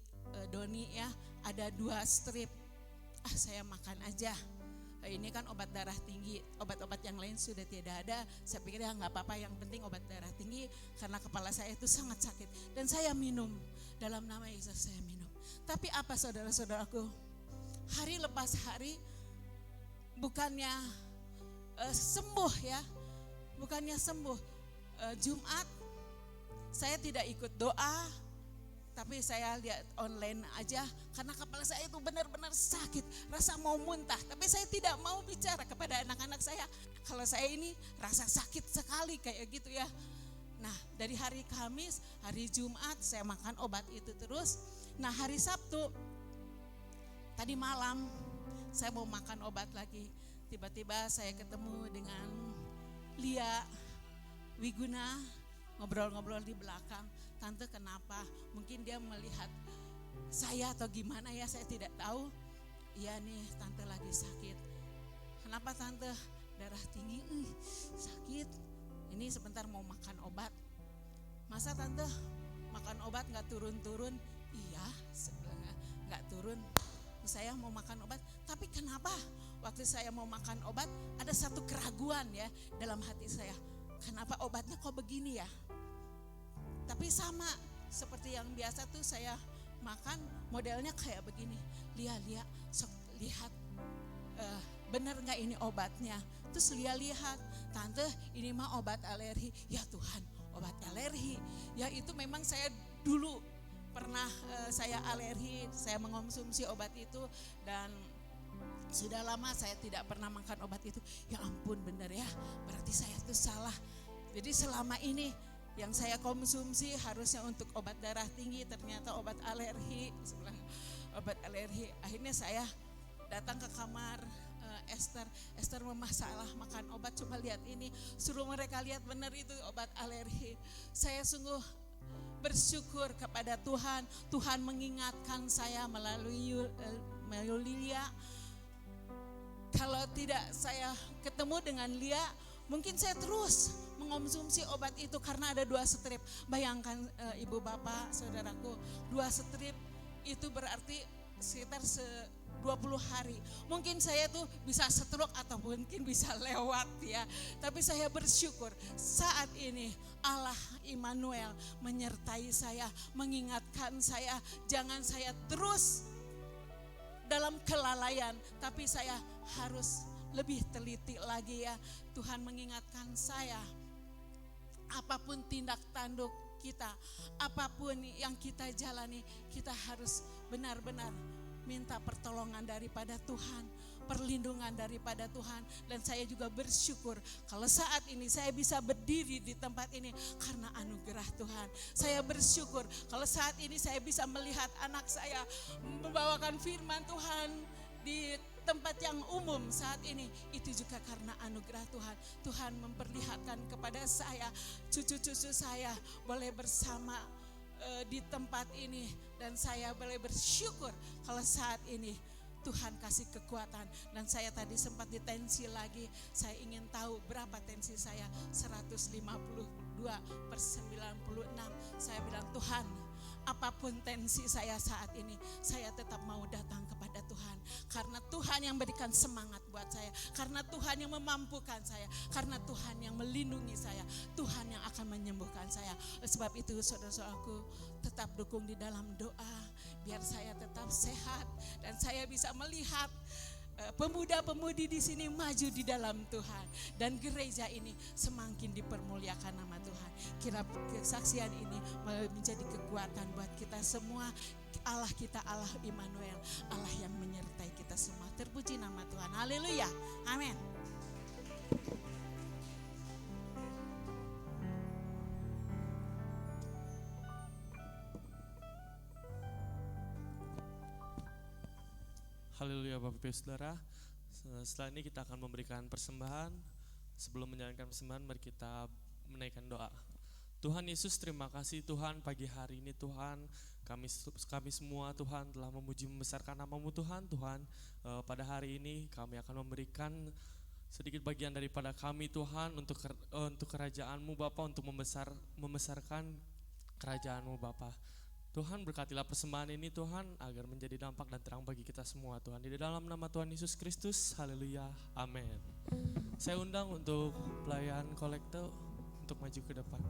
Doni ya, ada 2 strip. Saya makan aja. Ini kan obat darah tinggi, obat-obat yang lain sudah tidak ada. Saya pikir ya nggak apa-apa, yang penting obat darah tinggi karena kepala saya itu sangat sakit. Dan saya minum, dalam nama Yesus saya minum. Tapi apa saudara-saudaraku, hari lepas hari bukannya sembuh ya, bukannya sembuh. Jumat saya tidak ikut doa, tapi saya lihat online aja karena kepala saya itu benar-benar sakit, rasa mau muntah. Tapi saya tidak mau bicara kepada anak-anak saya kalau saya ini rasa sakit sekali kayak gitu ya. Nah, dari hari Kamis, hari Jumat saya makan obat itu terus. Nah, hari Sabtu tadi malam saya mau makan obat lagi. Tiba-tiba saya ketemu dengan Lia Wiguna, ngobrol-ngobrol di belakang. Tante kenapa? Mungkin dia melihat saya atau gimana ya, saya tidak tahu. Iya nih, tante lagi sakit. Kenapa tante? Darah tinggi, sakit. Ini sebentar mau makan obat. Masa tante makan obat gak turun-turun? Iya, sebenarnya gak turun. Saya mau makan obat, tapi kenapa waktu saya mau makan obat ada satu keraguan ya dalam hati saya. Kenapa obatnya kok begini ya? Tapi sama seperti yang biasa tuh saya makan modelnya kayak begini. Lihat, bener gak ini obatnya? Terus lihat, tante ini mah obat alergi. Ya Tuhan, obat alergi. Ya itu memang saya dulu pernah saya alergi, saya mengonsumsi obat itu dan sudah lama saya tidak pernah makan obat itu. Ya ampun, bener ya, berarti saya tuh salah. Jadi selama ini yang saya konsumsi harusnya untuk obat darah tinggi, ternyata obat alergi. Akhirnya saya datang ke kamar Esther memasalah makan obat, coba lihat ini, suruh mereka lihat benar itu obat alergi. Saya sungguh bersyukur kepada Tuhan. Tuhan mengingatkan saya melalui Lia. Kalau tidak saya ketemu dengan Lia, mungkin saya terus mengonsumsi obat itu karena ada 2 strip. Bayangkan ibu bapak saudaraku, 2 strip itu berarti sekitar 20 hari. Mungkin saya tuh bisa stroke atau mungkin bisa lewat ya. Tapi saya bersyukur saat ini Allah Immanuel menyertai saya, mengingatkan saya, jangan saya terus dalam kelalaian, tapi saya harus lebih teliti lagi ya. Tuhan mengingatkan saya, apapun tindak tanduk kita, apapun yang kita jalani, kita harus benar-benar minta pertolongan daripada Tuhan, perlindungan daripada Tuhan. Dan saya juga bersyukur kalau saat ini saya bisa berdiri di tempat ini karena anugerah Tuhan. Saya bersyukur kalau saat ini saya bisa melihat anak saya membawakan firman Tuhan di tempat yang umum saat ini, itu juga karena anugerah Tuhan. Tuhan memperlihatkan kepada saya, cucu-cucu saya boleh bersama di tempat ini, dan saya boleh bersyukur kalau saat ini Tuhan kasih kekuatan. Dan saya tadi sempat ditensi lagi, saya ingin tahu berapa tensi saya, 152/96. Saya bilang, Tuhan, apapun tensi saya saat ini, saya tetap mau datang kepada Tuhan. Karena Tuhan yang berikan semangat buat saya, karena Tuhan yang memampukan saya, karena Tuhan yang melindungi saya, Tuhan yang akan menyembuhkan saya. Sebab itu saudara-saudaraku, tetap dukung di dalam doa, biar saya tetap sehat dan saya bisa melihat pemuda-pemudi di sini maju di dalam Tuhan, dan gereja ini semakin dipermuliakan nama Tuhan. Kira kesaksian ini menjadi kekuatan buat kita semua. Allah kita Allah Immanuel, Allah yang menyertai kita semua. Terpuji nama Tuhan. Haleluya. Amin. Haleluya Bapak Ibu Saudara. Setelah ini kita akan memberikan persembahan. Sebelum menjalankan persembahan, mari kita menaikkan doa. Tuhan Yesus, terima kasih Tuhan, pagi hari ini Tuhan, kami semua Tuhan telah memuji membesarkan nama-Mu Tuhan. Tuhan, pada hari ini kami akan memberikan sedikit bagian daripada kami Tuhan untuk kerajaan-Mu Bapa, untuk membesarkan kerajaan-Mu Bapa. Tuhan, berkatilah persembahan ini Tuhan agar menjadi dampak dan terang bagi kita semua Tuhan. Di dalam nama Tuhan Yesus Kristus, haleluya, amin. Saya undang untuk pelayan kolekte untuk maju ke depan.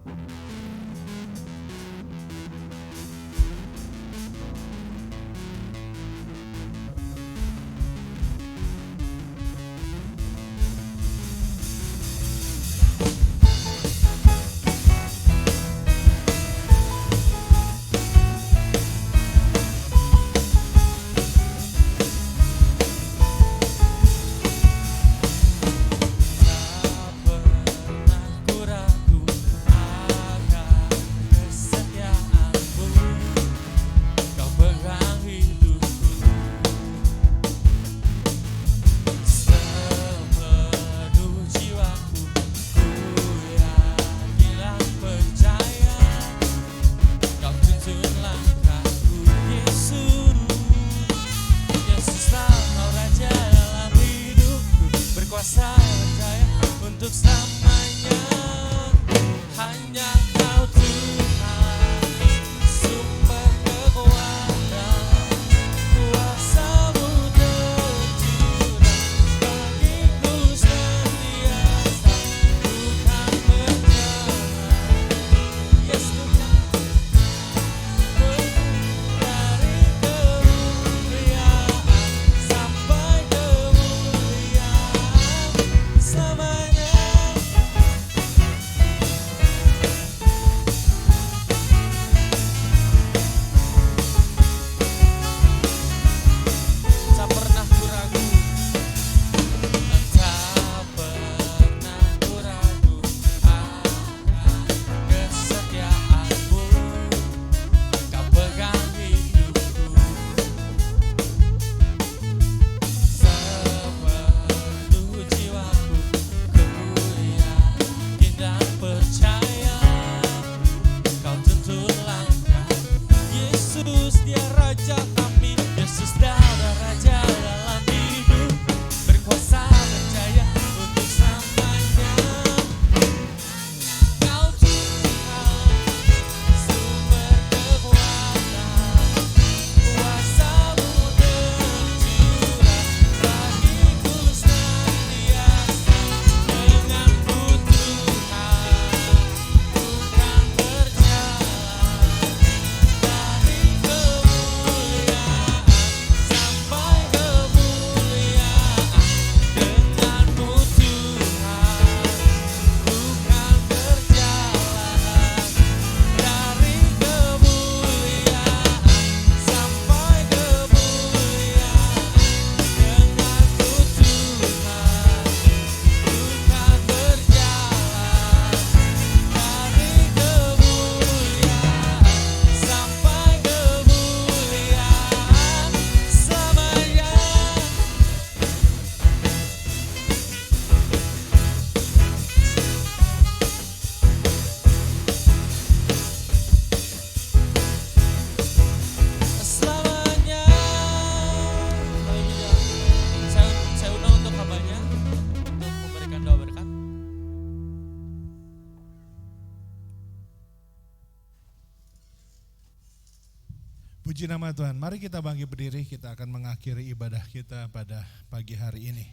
Puji nama Tuhan. Mari kita bangkit berdiri, kita akan mengakhiri ibadah kita pada pagi hari ini.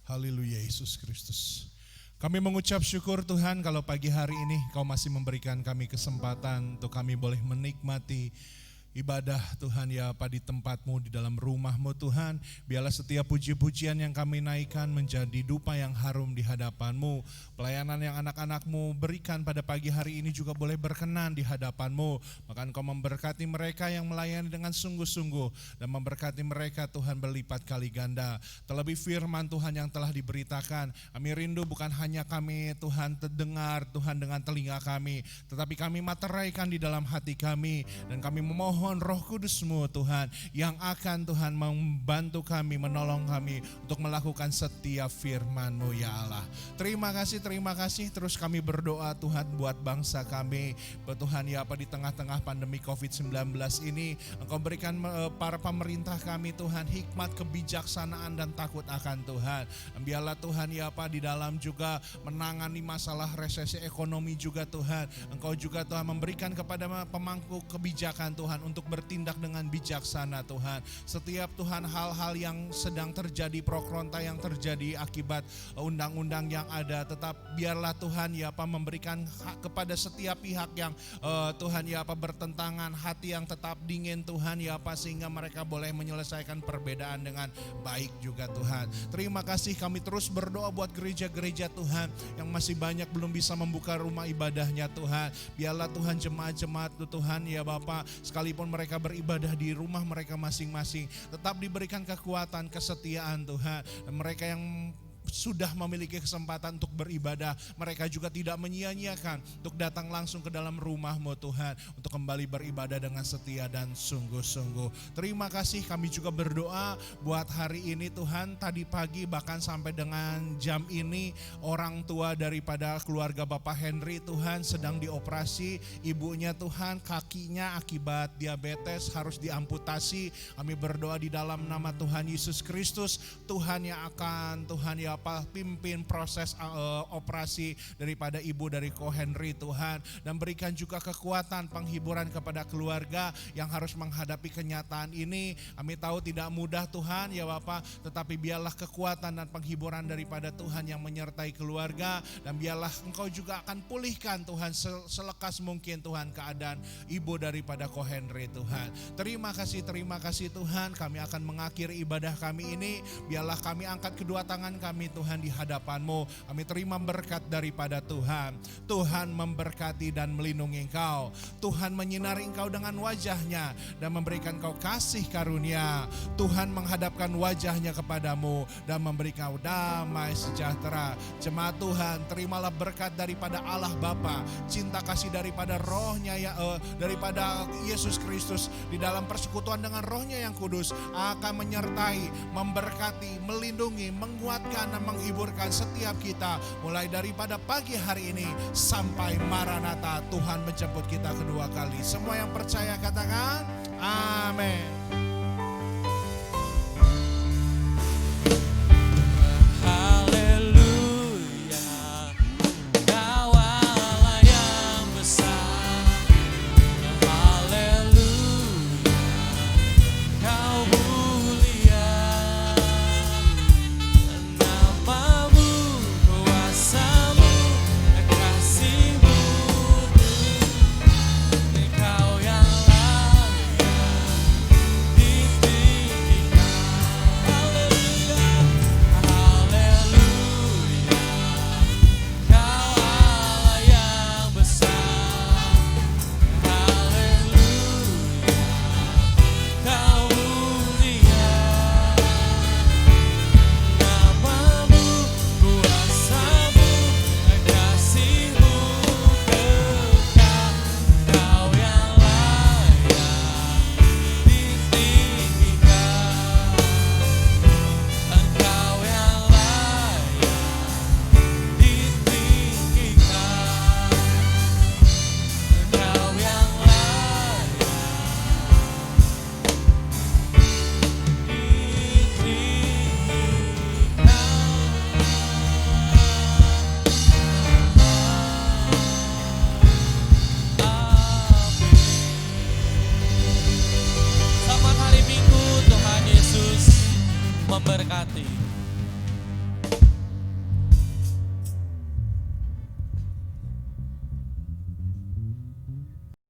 Haleluya Yesus Kristus. Kami mengucap syukur Tuhan kalau pagi hari ini Kau masih memberikan kami kesempatan untuk kami boleh menikmati ibadah Tuhan ya Apa di tempat-Mu, di dalam rumah-Mu Tuhan. Biarlah setiap puji-pujian yang kami naikkan menjadi dupa yang harum di hadapan-Mu. Pelayanan yang anak-anak-Mu berikan pada pagi hari ini juga boleh berkenan di hadapan-Mu. Maka Engkau memberkati mereka yang melayani dengan sungguh-sungguh. Dan memberkati mereka Tuhan berlipat kali ganda. Terlebih firman Tuhan yang telah diberitakan. Kami rindu bukan hanya kami Tuhan terdengar Tuhan dengan telinga kami. Tetapi kami materaikan di dalam hati kami. Dan kami memohon mohon Roh Kudus-Mu Tuhan yang akan Tuhan membantu kami, menolong kami untuk melakukan setiap firman-Mu ya Allah. Terima kasih, terus kami berdoa Tuhan buat bangsa kami, Tuhan ya apa di tengah-tengah pandemi COVID-19 ini, Engkau berikan para pemerintah kami Tuhan hikmat, kebijaksanaan dan takut akan Tuhan. Biarlah Tuhan ya apa di dalam juga menangani masalah resesi ekonomi juga Tuhan, Engkau juga Tuhan memberikan kepada pemangku kebijakan Tuhan untuk bertindak dengan bijaksana Tuhan. Setiap Tuhan hal-hal yang sedang terjadi, pro-kontra yang terjadi akibat undang-undang yang ada, tetap biarlah Tuhan ya apa memberikan hak kepada setiap pihak yang Tuhan ya apa bertentangan, hati yang tetap dingin Tuhan ya apa, sehingga mereka boleh menyelesaikan perbedaan dengan baik juga Tuhan. Terima kasih, kami terus berdoa buat gereja-gereja Tuhan yang masih banyak belum bisa membuka rumah ibadahnya Tuhan. Biarlah Tuhan jemaat-jemaat Tuhan ya Bapa, sekalipun mereka beribadah di rumah mereka masing-masing, tetap diberikan kekuatan, kesetiaan Tuhan. Dan mereka yang sudah memiliki kesempatan untuk beribadah, mereka juga tidak menyia-nyiakan untuk datang langsung ke dalam rumah-Mu Tuhan, untuk kembali beribadah dengan setia dan sungguh-sungguh. Terima kasih, kami juga berdoa buat hari ini Tuhan, tadi pagi bahkan sampai dengan jam ini orang tua daripada keluarga Bapak Henry Tuhan sedang dioperasi, ibunya Tuhan kakinya akibat diabetes harus diamputasi. Kami berdoa di dalam nama Tuhan Yesus Kristus, Tuhan yang akan Tuhan ya pimpin proses operasi daripada ibu dari Ko Henry Tuhan, dan berikan juga kekuatan penghiburan kepada keluarga yang harus menghadapi kenyataan ini. Kami tahu tidak mudah Tuhan ya Bapa, tetapi biarlah kekuatan dan penghiburan daripada Tuhan yang menyertai keluarga, dan biarlah Engkau juga akan pulihkan Tuhan selekas mungkin Tuhan keadaan ibu daripada Ko Henry Tuhan. Terima kasih Tuhan, kami akan mengakhiri ibadah kami ini. Biarlah kami angkat kedua tangan kami Tuhan di hadapan-Mu, kami terima berkat daripada Tuhan. Tuhan memberkati dan melindungi Engkau, Tuhan menyinari Engkau dengan wajah-Nya dan memberikan Engkau kasih karunia. Tuhan menghadapkan wajah-Nya kepadamu dan memberikan Engkau damai sejahtera. Jemaat Tuhan, terimalah berkat daripada Allah Bapa, cinta kasih daripada Roh-Nya daripada Yesus Kristus di dalam persekutuan dengan Roh-Nya yang kudus akan menyertai, memberkati, melindungi, menguatkan, menghiburkan setiap kita mulai daripada pagi hari ini sampai Maranatha Tuhan menjemput kita kedua kali. Semua yang percaya katakan amin.